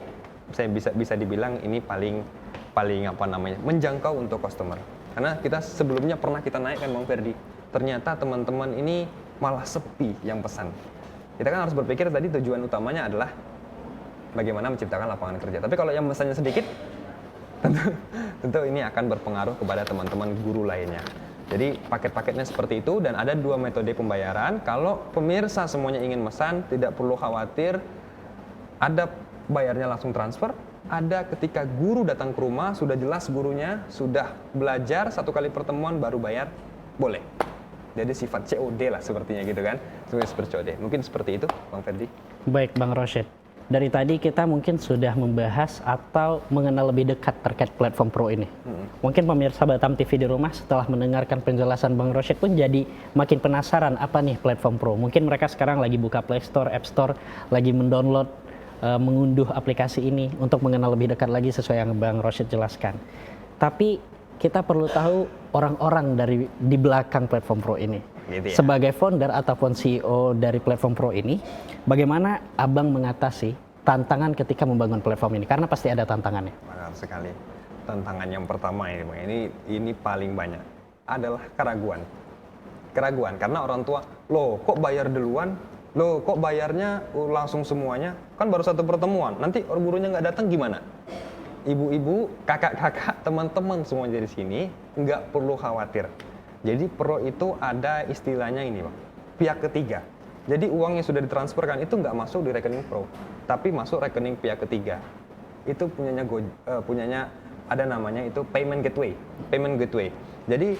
saya bisa dibilang ini paling apa namanya, menjangkau untuk customer. Karena kita sebelumnya pernah kita naikkan Bang Ferdi. Ternyata teman-teman ini malah sepi yang pesan. Kita kan harus berpikir tadi tujuan utamanya adalah bagaimana menciptakan lapangan kerja. Tapi kalau yang pesannya sedikit, tentu ini akan berpengaruh kepada teman-teman guru lainnya. Jadi paket-paketnya seperti itu dan ada 2 metode pembayaran. Kalau pemirsa semuanya ingin mesan, tidak perlu khawatir. Ada bayarnya langsung transfer, ada ketika guru datang ke rumah, sudah jelas gurunya, sudah belajar 1 kali pertemuan baru bayar, boleh. Jadi sifat COD lah sepertinya gitu kan. Seperti COD. Mungkin seperti itu Bang Ferdi. Baik, Bang Rosyid. Dari tadi kita mungkin sudah membahas atau mengenal lebih dekat terkait platform Pro ini. Mungkin pemirsa Batam TV di rumah setelah mendengarkan penjelasan Bang Rosyid pun jadi makin penasaran apa nih platform Pro. Mungkin mereka sekarang lagi buka Play Store, App Store, lagi mendownload, mengunduh aplikasi ini untuk mengenal lebih dekat lagi sesuai yang Bang Rosyid jelaskan. Tapi kita perlu tahu orang-orang di belakang platform Pro ini. Gitu ya. Sebagai founder ataupun CEO dari platform Pro ini, bagaimana Abang mengatasi tantangan ketika membangun platform ini? Karena pasti ada tantangannya. Benar sekali. Tantangan yang pertama ini, Bang, ini paling banyak adalah keraguan. Keraguan karena orang tua, loh kok bayar duluan? Loh kok bayarnya langsung semuanya? Kan baru 1 pertemuan. Nanti gurunya nggak datang gimana? Ibu-ibu, kakak-kakak, teman-teman semua dari sini nggak perlu khawatir. Jadi Pro itu ada istilahnya ini Bang, pihak ketiga. Jadi uang yang sudah ditransferkan itu nggak masuk di rekening Pro, tapi masuk rekening pihak ketiga. Itu punyanya ada namanya itu payment gateway. Payment gateway. Jadi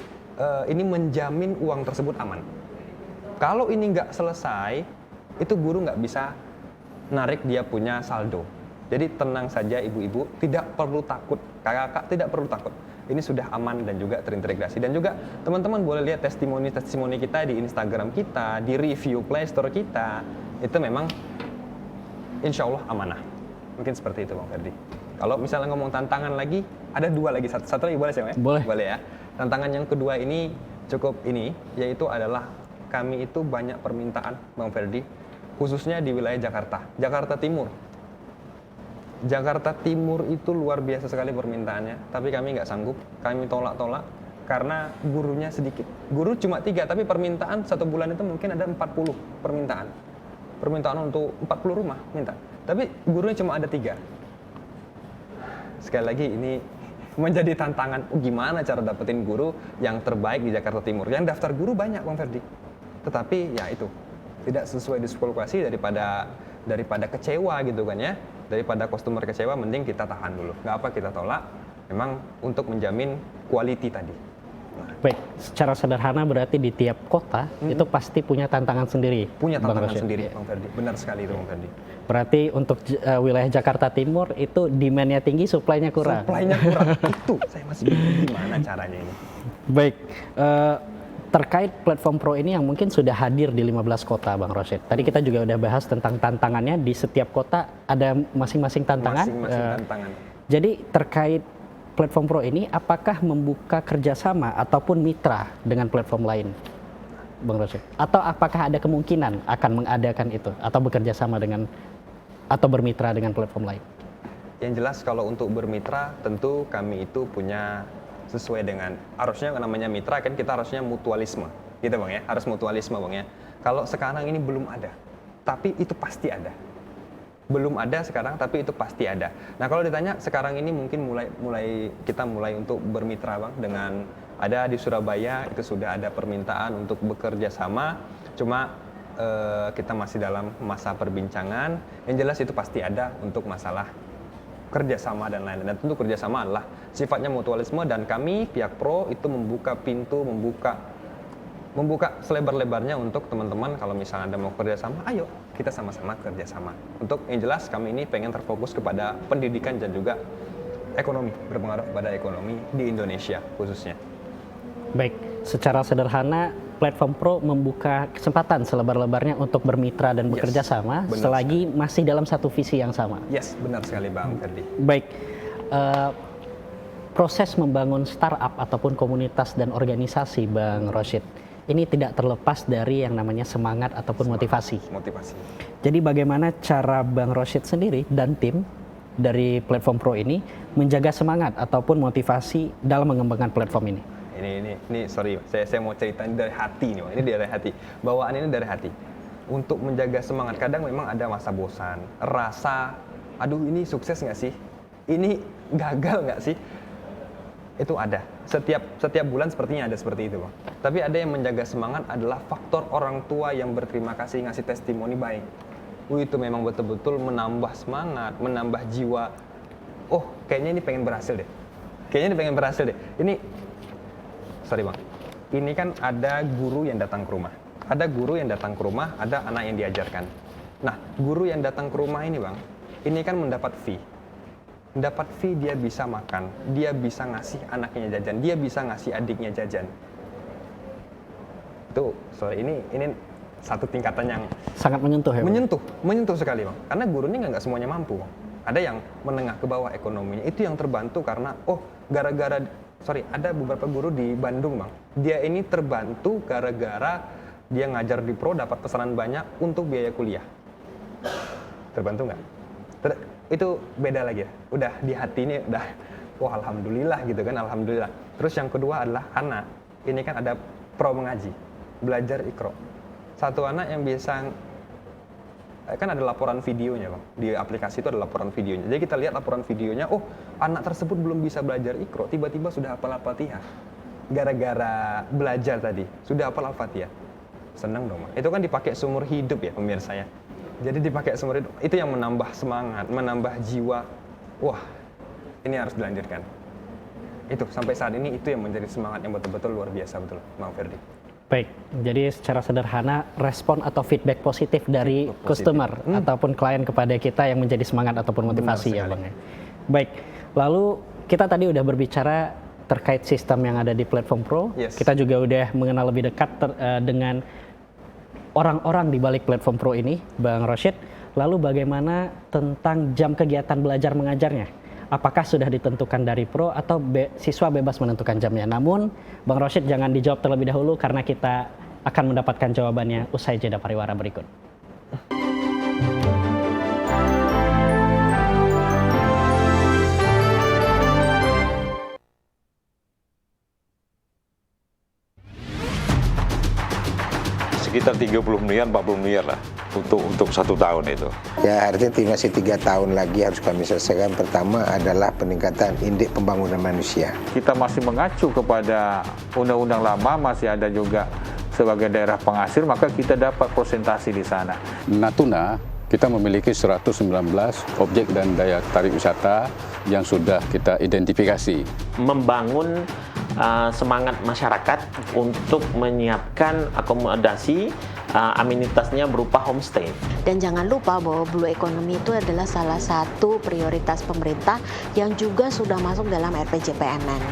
ini menjamin uang tersebut aman. Kalau ini nggak selesai, itu guru nggak bisa narik dia punya saldo. Jadi tenang saja ibu-ibu, tidak perlu takut, kakak-kakak tidak perlu takut. Ini sudah aman dan juga terintegrasi. Dan juga teman-teman boleh lihat testimoni-testimoni kita di Instagram kita, di review Play Store kita. Itu memang insya Allah amanah. Mungkin seperti itu Bang Ferdi. Kalau misalnya ngomong tantangan lagi, ada 2 lagi. Satu lagi boleh sih Bang ya? Boleh. Boleh ya. Tantangan yang kedua ini cukup ini, yaitu adalah kami itu banyak permintaan Bang Ferdi, khususnya di wilayah Jakarta. Jakarta Timur. Jakarta Timur itu luar biasa sekali permintaannya, tapi kami nggak sanggup, kami tolak-tolak karena gurunya sedikit. Guru cuma 3, tapi permintaan 1 bulan itu mungkin ada 40 permintaan. Permintaan untuk 40 rumah minta, tapi gurunya cuma ada 3. Sekali lagi ini menjadi tantangan, gimana cara dapetin guru yang terbaik di Jakarta Timur. Yang daftar guru banyak Bang Ferdi, tetapi ya itu tidak sesuai diskualifikasi daripada kecewa gitu kan ya. Daripada customer kecewa, mending kita tahan dulu. Nggak apa kita tolak, memang untuk menjamin quality tadi. Baik, secara sederhana berarti di tiap kota itu pasti punya tantangan sendiri. Punya Bang tantangan Rosyid. sendiri, Bang Ferdi. Benar sekali itu, Bang Ferdi. Berarti untuk wilayah Jakarta Timur itu demand-nya tinggi, supply-nya kurang. Supply-nya kurang. Itu saya masih bingung gimana caranya ini. Baik, terkait platform Pro ini yang mungkin sudah hadir di 15 kota, Bang Rosyid. Tadi kita juga udah bahas tentang tantangannya, di setiap kota ada masing-masing tantangan. Tantangan. Jadi terkait platform Pro ini, apakah membuka kerjasama ataupun mitra dengan platform lain, Bang Rosyid? Atau apakah ada kemungkinan akan mengadakan itu atau bekerja sama dengan atau bermitra dengan platform lain? Yang jelas kalau untuk bermitra tentu kami itu punya sesuai dengan harusnya namanya mitra kan kita harusnya mutualisme gitu Bang ya, harus mutualisme Bang ya. Kalau sekarang ini belum ada, tapi itu pasti ada. Belum ada sekarang tapi itu pasti ada. Nah, kalau ditanya sekarang ini mungkin kita mulai untuk bermitra Bang dengan ada di Surabaya itu sudah ada permintaan untuk bekerja sama, cuma kita masih dalam masa perbincangan. Yang jelas itu pasti ada untuk masalah kerjasama dan lain-lain. Dan tentu kerjasama adalah sifatnya mutualisme dan kami pihak Pro itu membuka pintu, membuka selebar-lebarnya untuk teman-teman kalau misalnya ada mau kerjasama, ayo kita sama-sama kerjasama. Untuk yang jelas kami ini pengen terfokus kepada pendidikan dan juga ekonomi, berpengaruh pada ekonomi di Indonesia khususnya. Baik, secara sederhana platform Pro membuka kesempatan selebar-lebarnya untuk bermitra dan bekerja sama selagi masih dalam satu visi yang sama. Yes, benar sekali Bang Ferdi. Baik, proses membangun startup ataupun komunitas dan organisasi Bang Rosyid ini tidak terlepas dari yang namanya semangat ataupun motivasi. Jadi bagaimana cara Bang Rosyid sendiri dan tim dari platform Pro ini menjaga semangat ataupun motivasi dalam mengembangkan platform ini? Ini sorry, saya mau cerita dari hati nih, Bang. Ini dari hati. Bawaan ini dari hati. Untuk menjaga semangat, kadang memang ada masa bosan, rasa, aduh ini sukses nggak sih? Ini gagal nggak sih? Itu ada. Setiap bulan sepertinya ada seperti itu, Bang. Tapi ada yang menjaga semangat adalah faktor orang tua yang berterima kasih, ngasih testimoni baik. Itu memang betul-betul menambah semangat, menambah jiwa. Oh, kayaknya ini pengen berhasil deh. Sorry Bang, ini kan ada guru yang datang ke rumah. Ada guru yang datang ke rumah, ada anak yang diajarkan. Nah, guru yang datang ke rumah ini Bang, ini kan mendapat fee. Dapat fee dia bisa makan, dia bisa ngasih anaknya jajan, dia bisa ngasih adiknya jajan. Itu, sorry, ini satu tingkatan yang sangat menyentuh ya Bang? Menyentuh sekali Bang. Karena guru ini nggak semuanya mampu Bang. Ada yang menengah ke bawah ekonominya, itu yang terbantu karena, ada beberapa guru di Bandung Bang. Dia ini terbantu gara-gara dia ngajar di Pro dapat pesanan banyak untuk biaya kuliah. Terbantu nggak? Itu beda lagi ya. Udah di hati ini udah, wah alhamdulillah gitu kan, alhamdulillah. Terus yang kedua adalah anak. Ini kan ada Pro mengaji, belajar Iqra. Satu anak yang bisa, kan ada laporan videonya Bang. Di aplikasi itu ada laporan videonya. Jadi kita lihat laporan videonya, oh anak tersebut belum bisa belajar Iqra, tiba-tiba sudah hafal Al-Fatihah. Gara-gara belajar tadi, sudah hafal Al-Fatihah. Senang dong Bang. Itu kan dipakai seumur hidup ya pemirsa ya. Jadi dipakai seumur hidup, itu yang menambah semangat, menambah jiwa. Wah, ini harus dilanjutkan. Itu, sampai saat ini itu yang menjadi semangat yang betul-betul luar biasa betul, Bang Ferdi. Baik, jadi secara sederhana respon atau feedback positif dari customer ataupun klien kepada kita yang menjadi semangat ataupun motivasi ya Bang ya. Baik, lalu kita tadi udah berbicara terkait sistem yang ada di platform Pro. Kita juga udah mengenal lebih dekat dengan orang-orang di balik platform Pro ini, Bang Rosyid. Lalu bagaimana tentang jam kegiatan belajar mengajarnya? Apakah sudah ditentukan dari Pro atau siswa bebas menentukan jamnya? Namun, Bang Rosyid jangan dijawab terlebih dahulu karena kita akan mendapatkan jawabannya usai jeda pariwara berikut. Sekitar 30 miliar, 40 miliar lah untuk 1 tahun itu. Ya artinya masih 3 tahun lagi harus kami selesaikan. Pertama adalah peningkatan indeks pembangunan manusia. Kita masih mengacu kepada undang-undang lama, masih ada juga sebagai daerah penghasil, maka kita dapat persentase di sana. Natuna, kita memiliki 119 objek dan daya tarik wisata yang sudah kita identifikasi. Membangun semangat masyarakat untuk menyiapkan akomodasi amenitasnya berupa homestay. Dan jangan lupa bahwa Blue Economy itu adalah salah satu prioritas pemerintah yang juga sudah masuk dalam RPJPMN.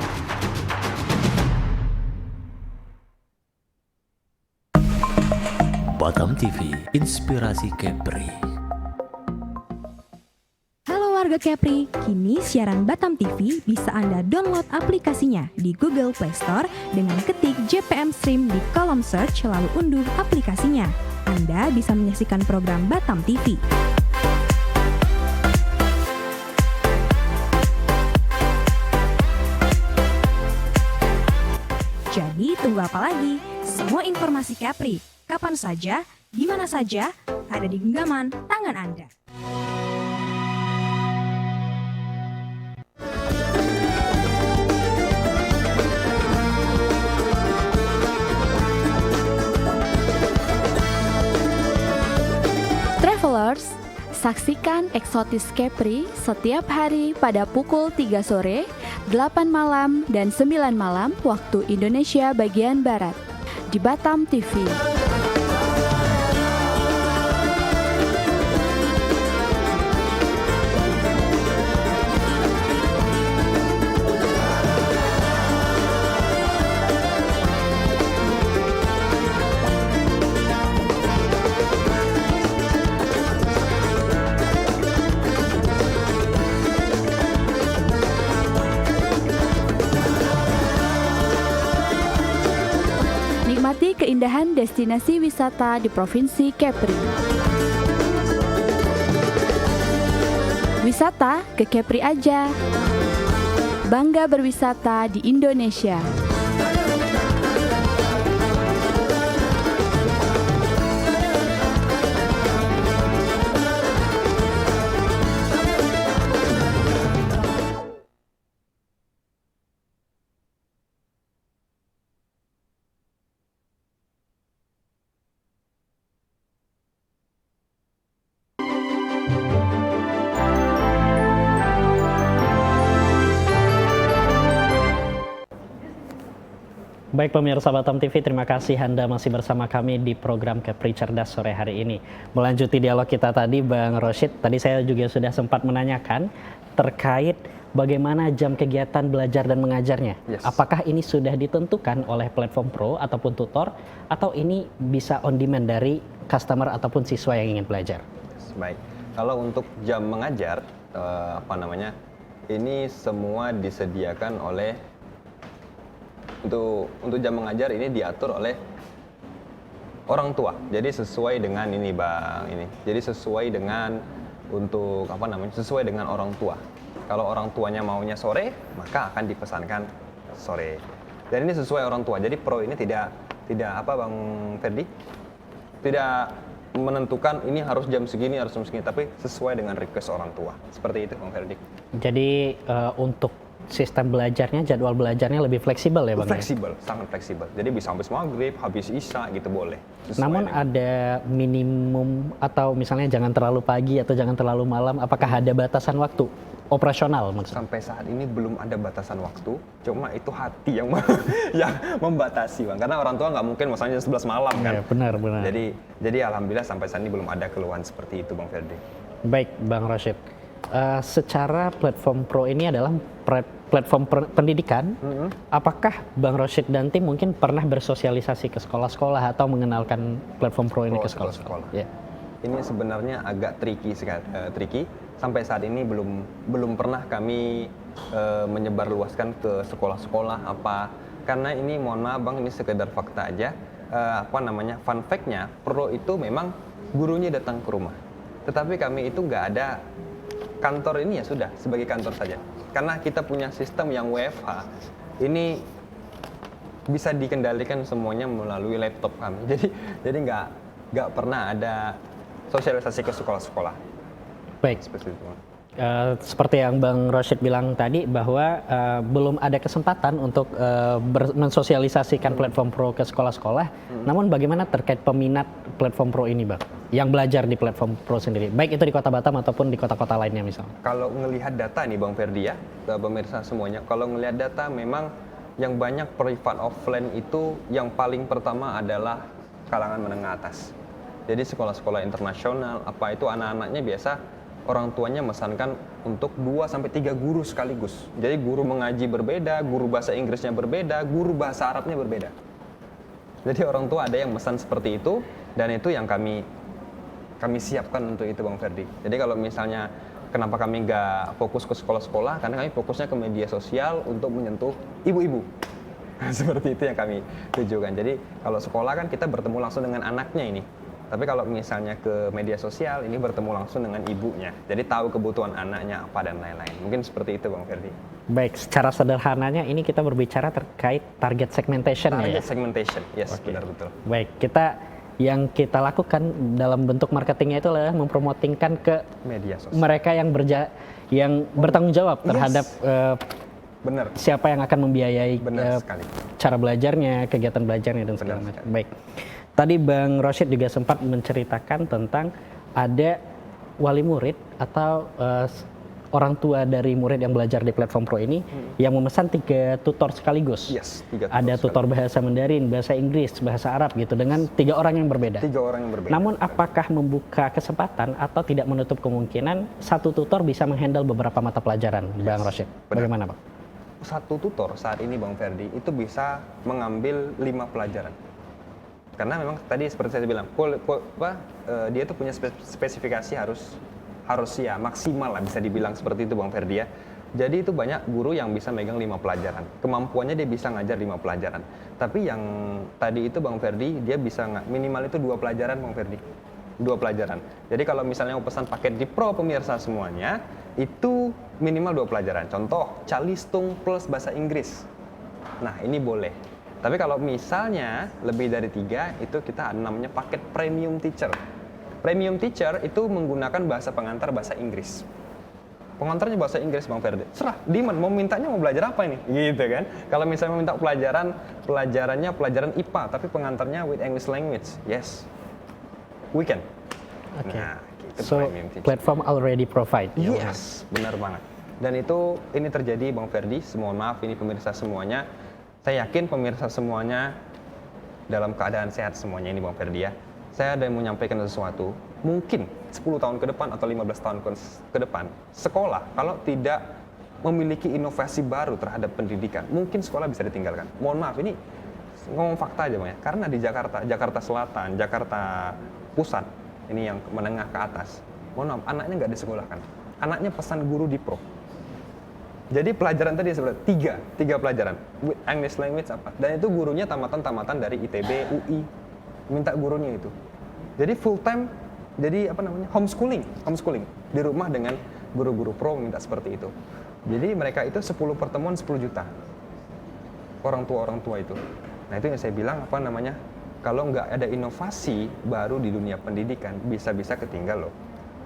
Batam TV, inspirasi Kepri. Halo warga Kepri, kini siaran Batam TV bisa Anda download aplikasinya di Google Play Store dengan ketik JPM Stream di kolom search lalu unduh aplikasinya. Anda bisa menyaksikan program Batam TV. Jadi tunggu apa lagi? Semua informasi Kepri, kapan saja, di mana saja, ada di genggaman tangan Anda. Travelers, saksikan Eksotis Kepri setiap hari pada pukul 3 sore, 8 malam, dan 9 malam waktu Indonesia bagian Barat di Batam TV. Nikmati keindahan destinasi wisata di Provinsi Kepri. Wisata ke Kepri aja. Bangga berwisata di Indonesia. Baik pemirsa Batam TV, terima kasih Anda masih bersama kami di program Kepri Cerdas sore hari ini. Melanjuti dialog kita tadi, Bang Rosyid, tadi saya juga sudah sempat menanyakan terkait bagaimana jam kegiatan belajar dan mengajarnya. Yes. Apakah ini sudah ditentukan oleh platform pro ataupun tutor, atau ini bisa on demand dari customer ataupun siswa yang ingin belajar? Baik, kalau untuk jam mengajar, ini semua disediakan oleh untuk jam mengajar ini diatur oleh orang tua. Jadi sesuai dengan ini Bang, ini. Jadi sesuai dengan sesuai dengan orang tua. Kalau orang tuanya maunya sore, maka akan dipesankan sore. Dan ini sesuai orang tua. Jadi pro ini tidak Bang Ferdi? Tidak menentukan ini harus jam segini, tapi sesuai dengan request orang tua. Seperti itu Bang Ferdi. Jadi untuk sistem belajarnya, jadwal belajarnya lebih fleksibel ya Bang? Fleksibel, sangat fleksibel. Jadi bisa habis maghrib, habis isya gitu boleh. Namun ada minimum atau misalnya jangan terlalu pagi atau jangan terlalu malam, apakah ada batasan waktu operasional maksudnya? Sampai saat ini belum ada batasan waktu, cuma itu hati yang membatasi Bang. Karena orang tua nggak mungkin misalnya 11 malam kan. Ya, benar. Jadi alhamdulillah sampai saat ini belum ada keluhan seperti itu Bang Ferdi. Baik Bang Rosyid. Secara platform pro ini adalah platform pendidikan, apakah Bang Rosyid dan tim mungkin pernah bersosialisasi ke sekolah-sekolah atau mengenalkan platform pro ini ke sekolah-sekolah? Ya. Ini sebenarnya agak tricky. Sampai saat ini belum pernah kami menyebarluaskan ke sekolah-sekolah apa. Karena ini mohon maaf Bang, ini sekedar fakta aja. Fun fact-nya, pro itu memang gurunya datang ke rumah. Tetapi kami itu nggak ada kantor ini, ya sudah sebagai kantor saja. Karena kita punya sistem yang WFH, ini bisa dikendalikan semuanya melalui laptop kami. Jadi nggak pernah ada sosialisasi ke sekolah-sekolah. Baik. Seperti yang Bang Rosyid bilang tadi bahwa belum ada kesempatan untuk mensosialisasikan platform pro ke sekolah-sekolah. Namun bagaimana terkait peminat platform pro ini Bang? Yang belajar di platform pro sendiri, baik itu di Kota Batam ataupun di kota-kota lainnya misalnya. Kalau ngelihat data nih Bang Ferdi ya, pemirsa semuanya, kalau ngelihat data memang yang banyak privat offline itu yang paling pertama adalah kalangan menengah atas. Jadi sekolah-sekolah internasional, apa itu anak-anaknya biasa orang tuanya mesankan untuk 2-3 guru sekaligus. Jadi guru mengaji berbeda, guru bahasa Inggrisnya berbeda, guru bahasa Arabnya berbeda. Jadi orang tua ada yang mesan seperti itu, Dan itu yang kami siapkan untuk itu Bang Ferdi. Jadi kalau misalnya kenapa kami nggak fokus ke sekolah-sekolah, karena kami fokusnya ke media sosial untuk menyentuh ibu-ibu. Seperti itu yang kami tujukan. Jadi kalau sekolah kan kita bertemu langsung dengan anaknya ini. Tapi kalau misalnya ke media sosial, ini bertemu langsung dengan ibunya. Jadi tahu kebutuhan anaknya apa dan lain-lain. Mungkin seperti itu Bang Ferdi. Baik, secara sederhananya ini kita berbicara terkait target segmentation ya. Target segmentation, yes, benar betul. Baik, yang kita lakukan dalam bentuk marketingnya itu adalah mempromotingkan ke media sosial mereka yang bertanggung jawab terhadap benar. Siapa yang akan membiayai cara belajarnya, kegiatan belajarnya dan segala macam. Baik. Tadi Bang Rosyid juga sempat menceritakan tentang ada wali murid atau orang tua dari murid yang belajar di platform Pro ini yang memesan 3 tutor sekaligus. Yes, 3 tutor ada tutor bahasa Mandarin, bahasa Inggris, bahasa Arab gitu dengan 3 orang yang berbeda. 3 orang yang berbeda. Namun apakah membuka kesempatan atau tidak menutup kemungkinan satu tutor bisa menghandle beberapa mata pelajaran, Bang Rosyid? Bagaimana, Bang? Satu tutor saat ini Bang Ferdi itu bisa mengambil 5 pelajaran. Karena memang tadi seperti saya bilang, dia itu punya spesifikasi harus ya maksimal lah bisa dibilang seperti itu Bang Ferdi ya. Jadi itu banyak guru yang bisa megang 5 pelajaran. Kemampuannya dia bisa ngajar 5 pelajaran. Tapi yang tadi itu Bang Ferdi dia bisa minimal itu 2 pelajaran Bang Ferdi. 2 pelajaran. Jadi kalau misalnya mau pesan paket di Pro pemirsa semuanya, itu minimal 2 pelajaran. Contoh, Calistung plus bahasa Inggris. Nah, ini boleh. Tapi kalau misalnya lebih dari 3, itu kita namanya paket Premium Teacher. Premium Teacher itu menggunakan bahasa pengantar bahasa Inggris. Pengantarnya bahasa Inggris Bang Ferdi. Serah, Diman mau mintanya mau belajar apa ini? Gitu kan. Kalau misalnya mau minta pelajarannya pelajaran IPA, tapi pengantarnya with English language. Yes. We can. Okay. Nah, gitu so, platform already provide. Yes, benar banget. Dan ini terjadi Bang Ferdi, mohon maaf ini pemirsa semuanya. Saya yakin pemirsa semuanya dalam keadaan sehat semuanya ini Bang Ferdi ya. Saya ada yang mau menyampaikan sesuatu, mungkin 10 tahun ke depan atau 15 tahun ke depan, sekolah kalau tidak memiliki inovasi baru terhadap pendidikan, mungkin sekolah bisa ditinggalkan. Mohon maaf, ini ngomong fakta aja Bang ya. Karena di Jakarta Selatan, Jakarta Pusat, ini yang menengah ke atas, mohon maaf, anaknya nggak disekolahkan. Anaknya pesan guru di Pro. Jadi pelajaran tadi sebenarnya 3 pelajaran. With English language apa? Dan itu gurunya tamatan dari ITB, UI. Minta gurunya itu. Jadi full time, jadi homeschooling di rumah dengan guru-guru Pro minta seperti itu. Jadi mereka itu 10 pertemuan 10 juta. Orang tua itu. Nah, itu yang saya bilang kalau nggak ada inovasi baru di dunia pendidikan, bisa-bisa ketinggal loh.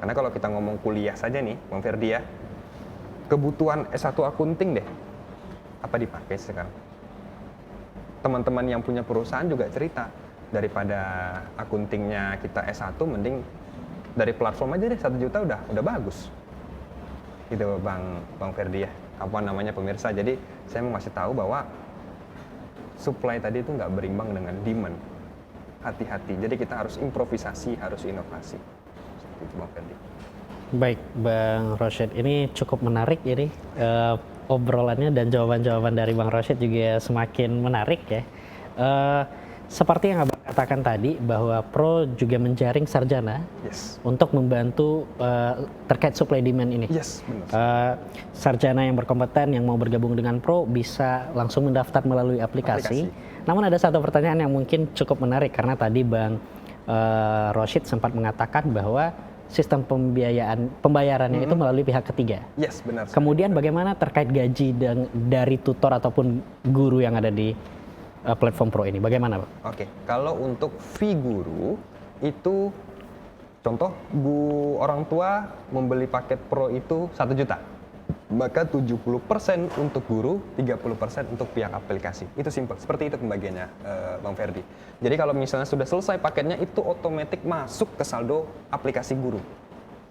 Karena kalau kita ngomong kuliah saja nih, Bang Ferdi ya, kebutuhan S1 akunting deh, apa dipakai sekarang? Teman-teman yang punya perusahaan juga cerita, daripada akuntingnya kita S1, mending dari platform aja deh, 1 juta udah bagus. Gitu Bang Ferdi ya, pemirsa. Jadi saya mau ngasih tahu bahwa supply tadi itu nggak berimbang dengan demand. Hati-hati, jadi kita harus improvisasi, harus inovasi. Seperti itu Bang Ferdi. Baik, Bang Rosyid, ini cukup menarik ini obrolannya dan jawaban-jawaban dari Bang Rosyid juga semakin menarik ya. Seperti yang Abang katakan tadi bahwa Pro juga menjaring sarjana untuk membantu terkait supply demand ini. Yes, benar. Sarjana yang berkompeten yang mau bergabung dengan Pro bisa langsung mendaftar melalui aplikasi. Namun ada satu pertanyaan yang mungkin cukup menarik karena tadi Bang Rosyid sempat mengatakan bahwa sistem pembayarannya itu melalui pihak ketiga. Yes, benar. Kemudian bagaimana terkait gaji dari tutor ataupun guru yang ada di platform Pro ini? Bagaimana, Pak? Oke, kalau untuk fee guru itu contoh orang tua membeli paket Pro itu 1 juta. Maka 70% untuk guru, 30% untuk pihak aplikasi. Itu simpel, seperti itu pembagiannya Bang Ferdi. Jadi kalau misalnya sudah selesai paketnya, itu otomatis masuk ke saldo aplikasi guru.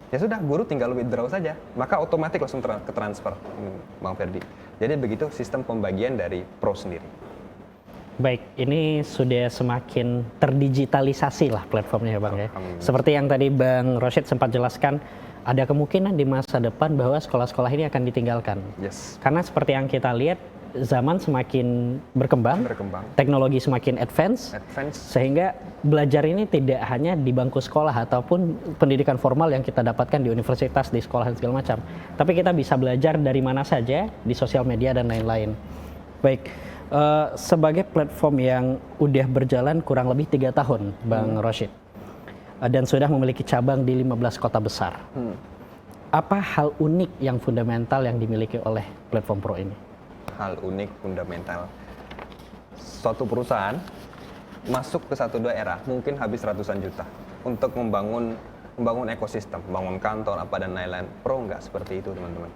Ya sudah, guru tinggal withdraw saja, maka otomatis langsung ke transfer Bang Ferdi. Jadi begitu sistem pembagian dari Pro sendiri. Baik, ini sudah semakin terdigitalisasi lah platformnya ya Bang ya. Seperti yang tadi Bang Rosyid sempat jelaskan, ada kemungkinan di masa depan bahwa sekolah-sekolah ini akan ditinggalkan. Yes. Karena seperti yang kita lihat, zaman semakin berkembang, teknologi semakin advance, sehingga belajar ini tidak hanya di bangku sekolah ataupun pendidikan formal yang kita dapatkan di universitas, di sekolah dan segala macam, tapi kita bisa belajar dari mana saja di sosial media dan lain-lain. Baik, sebagai platform yang udah berjalan kurang lebih 3 tahun, Bang Rosyid, dan sudah memiliki cabang di 15 kota besar. Apa hal unik yang fundamental yang dimiliki oleh Platform Pro ini? Hal unik fundamental. Suatu perusahaan masuk ke satu daerah mungkin habis ratusan juta untuk membangun ekosistem, membangun kantor apa dan lain-lain. Pro nggak seperti itu, teman-teman.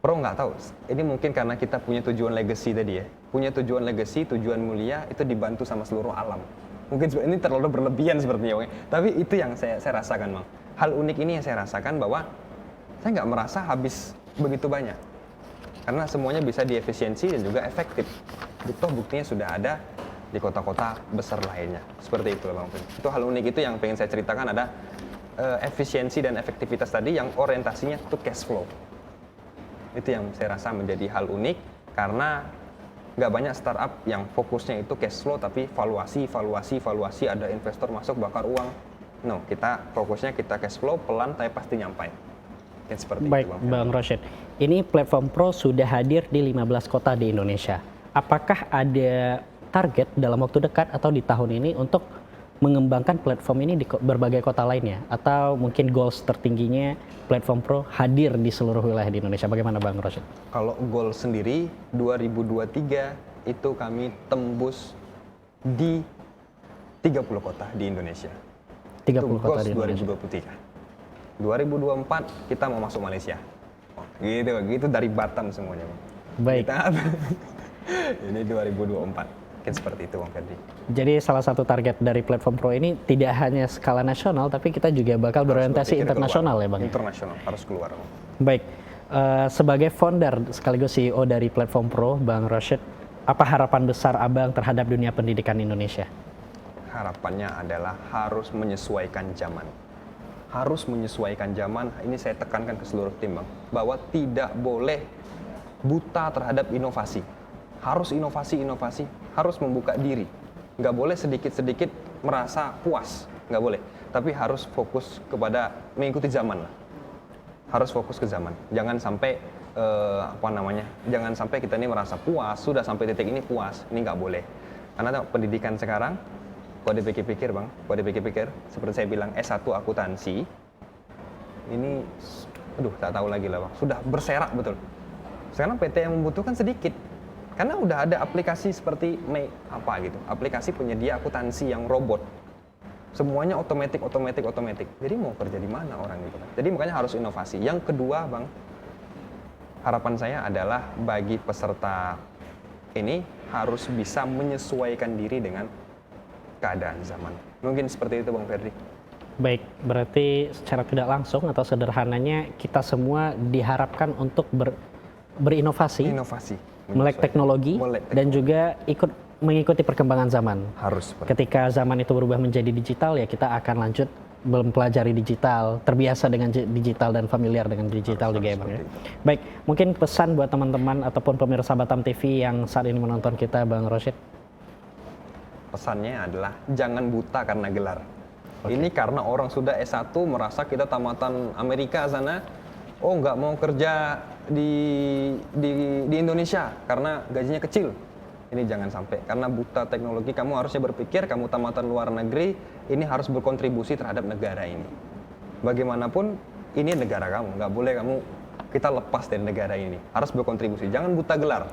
Pro nggak tahu. Ini mungkin karena kita punya tujuan legacy tadi ya. Punya tujuan legacy, tujuan mulia itu dibantu sama seluruh alam. Mungkin ini terlalu berlebihan sepertinya, tapi itu yang saya rasakan, Bang. Hal unik ini yang saya rasakan bahwa saya nggak merasa habis begitu banyak. Karena semuanya bisa diefisiensi dan juga efektif. Buktinya sudah ada di kota-kota besar lainnya. Seperti itu, Bang. Itu hal unik itu yang pengen saya ceritakan, ada efisiensi dan efektivitas tadi yang orientasinya to cash flow. Itu yang saya rasa menjadi hal unik karena nggak banyak startup yang fokusnya itu cash flow tapi valuasi, ada investor masuk bakar uang. No, kita fokusnya kita cash flow pelan tapi pasti nyampai. Seperti baik, itu, Bang Rosyid. Ini Platform Pro sudah hadir di 15 kota di Indonesia. Apakah ada target dalam waktu dekat atau di tahun ini untuk mengembangkan platform ini di berbagai kota lainnya? Atau mungkin goals tertingginya Platform Pro hadir di seluruh wilayah di Indonesia? Bagaimana, Bang Rosyid? Kalau goal sendiri, 2023 itu kami tembus di 30 kota di Indonesia. 30 kota di Indonesia. 2023. 2024 kita mau masuk Malaysia. Gitu dari Batam semuanya. Baik. Ini 2024. Mungkin seperti itu, Bang Ferdi. Jadi salah satu target dari Platform Pro ini tidak hanya skala nasional, tapi kita juga bakal berorientasi internasional ya, Bang? Internasional, harus keluar. Baik, sebagai founder sekaligus CEO dari Platform Pro, Bang Rosyid, apa harapan besar Abang terhadap dunia pendidikan Indonesia? Harapannya adalah harus menyesuaikan zaman. Harus menyesuaikan zaman, ini saya tekankan ke seluruh tim, Bang, bahwa tidak boleh buta terhadap inovasi. Harus inovasi, harus membuka diri. Nggak boleh sedikit-sedikit merasa puas, nggak boleh. Tapi harus fokus kepada mengikuti zaman lah. Harus fokus ke zaman. Jangan sampai jangan sampai kita ini merasa puas, sudah sampai titik ini puas, ini nggak boleh. Karena pendidikan sekarang, kalau dipikir-pikir, Bang, seperti saya bilang S1 akuntansi, ini, tak tahu lagi lah, Bang, sudah berserak betul. Sekarang PT yang membutuhkan sedikit, karena udah ada aplikasi seperti aplikasi penyedia akuntansi yang robot, semuanya otomatis. Jadi mau kerja di mana orang gitu kan? Jadi makanya harus inovasi. Yang kedua, Bang, harapan saya adalah bagi peserta ini harus bisa menyesuaikan diri dengan keadaan zaman. Mungkin seperti itu, Bang Ferdi. Baik, berarti secara tidak langsung atau sederhananya kita semua diharapkan untuk berinovasi, melek teknologi, dan juga mengikuti perkembangan zaman. Harus. Ketika zaman itu berubah menjadi digital, ya kita akan lanjut mempelajari digital, terbiasa dengan digital dan familiar dengan digital juga ya, Bang ya. Baik, mungkin pesan buat teman-teman ataupun pemirsa Batam TV yang saat ini menonton kita, Bang Rosyid. Pesannya adalah jangan buta karena gelar. Ini karena orang sudah S1 merasa kita tamatan Amerika sana, nggak mau kerja di Indonesia karena gajinya kecil. Ini jangan sampai, karena buta teknologi. Kamu harusnya berpikir, kamu tamatan luar negeri, ini harus berkontribusi terhadap negara ini. Bagaimanapun, ini negara kamu, nggak boleh kita lepas dari negara ini. Harus berkontribusi, jangan buta gelar.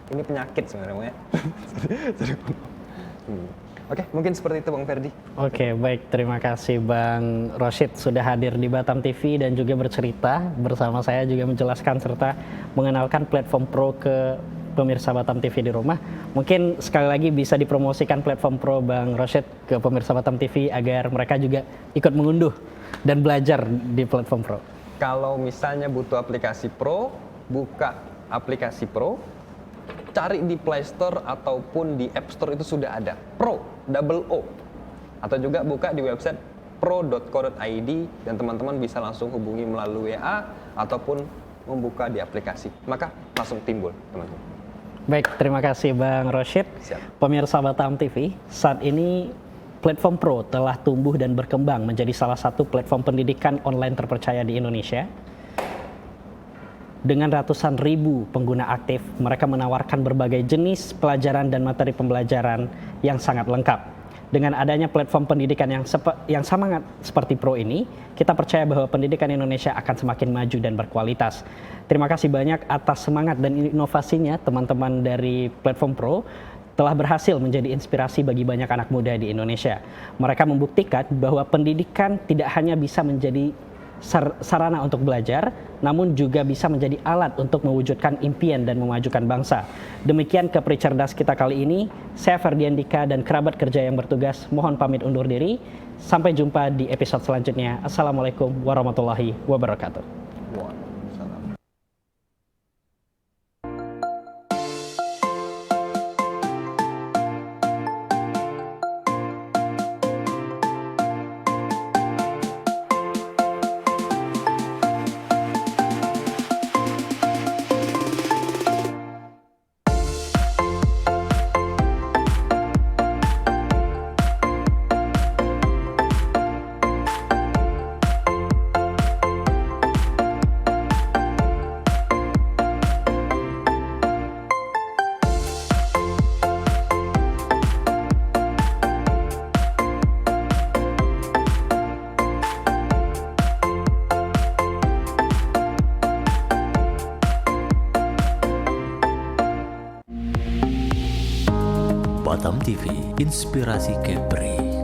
Ini penyakit sebenarnya. Oke, mungkin seperti itu, Bang Ferdi. Oke, baik. Terima kasih Bang Rosyid sudah hadir di Batam TV dan juga bercerita bersama saya, juga menjelaskan serta mengenalkan Platform Pro ke pemirsa Batam TV di rumah. Mungkin sekali lagi bisa dipromosikan Platform Pro, Bang Rosyid, ke pemirsa Batam TV agar mereka juga ikut mengunduh dan belajar di Platform Pro. Kalau misalnya butuh aplikasi Pro, buka aplikasi Pro, cari di Play Store ataupun di App Store, itu sudah ada Pro, double O. Atau juga buka di website pro.co.id dan teman-teman bisa langsung hubungi melalui WA ataupun membuka di aplikasi. Maka langsung timbul, teman-teman. Baik, terima kasih Bang Rosyid. Siap. Pemirsa Batam TV, saat ini Platform Pro telah tumbuh dan berkembang menjadi salah satu platform pendidikan online terpercaya di Indonesia. Dengan ratusan ribu pengguna aktif, mereka menawarkan berbagai jenis pelajaran dan materi pembelajaran yang sangat lengkap. Dengan adanya platform pendidikan yang sangat seperti Pro ini, kita percaya bahwa pendidikan Indonesia akan semakin maju dan berkualitas. Terima kasih banyak atas semangat dan inovasinya teman-teman dari Platform Pro telah berhasil menjadi inspirasi bagi banyak anak muda di Indonesia. Mereka membuktikan bahwa pendidikan tidak hanya bisa menjadi sarana untuk belajar, namun juga bisa menjadi alat untuk mewujudkan impian dan memajukan bangsa. Demikian Kepri Cerdas kita kali ini. Saya Ferdian Dika dan kerabat kerja yang bertugas mohon pamit undur diri. Sampai jumpa di episode selanjutnya. Assalamualaikum warahmatullahi wabarakatuh. Batam TV, inspirasi Kepri.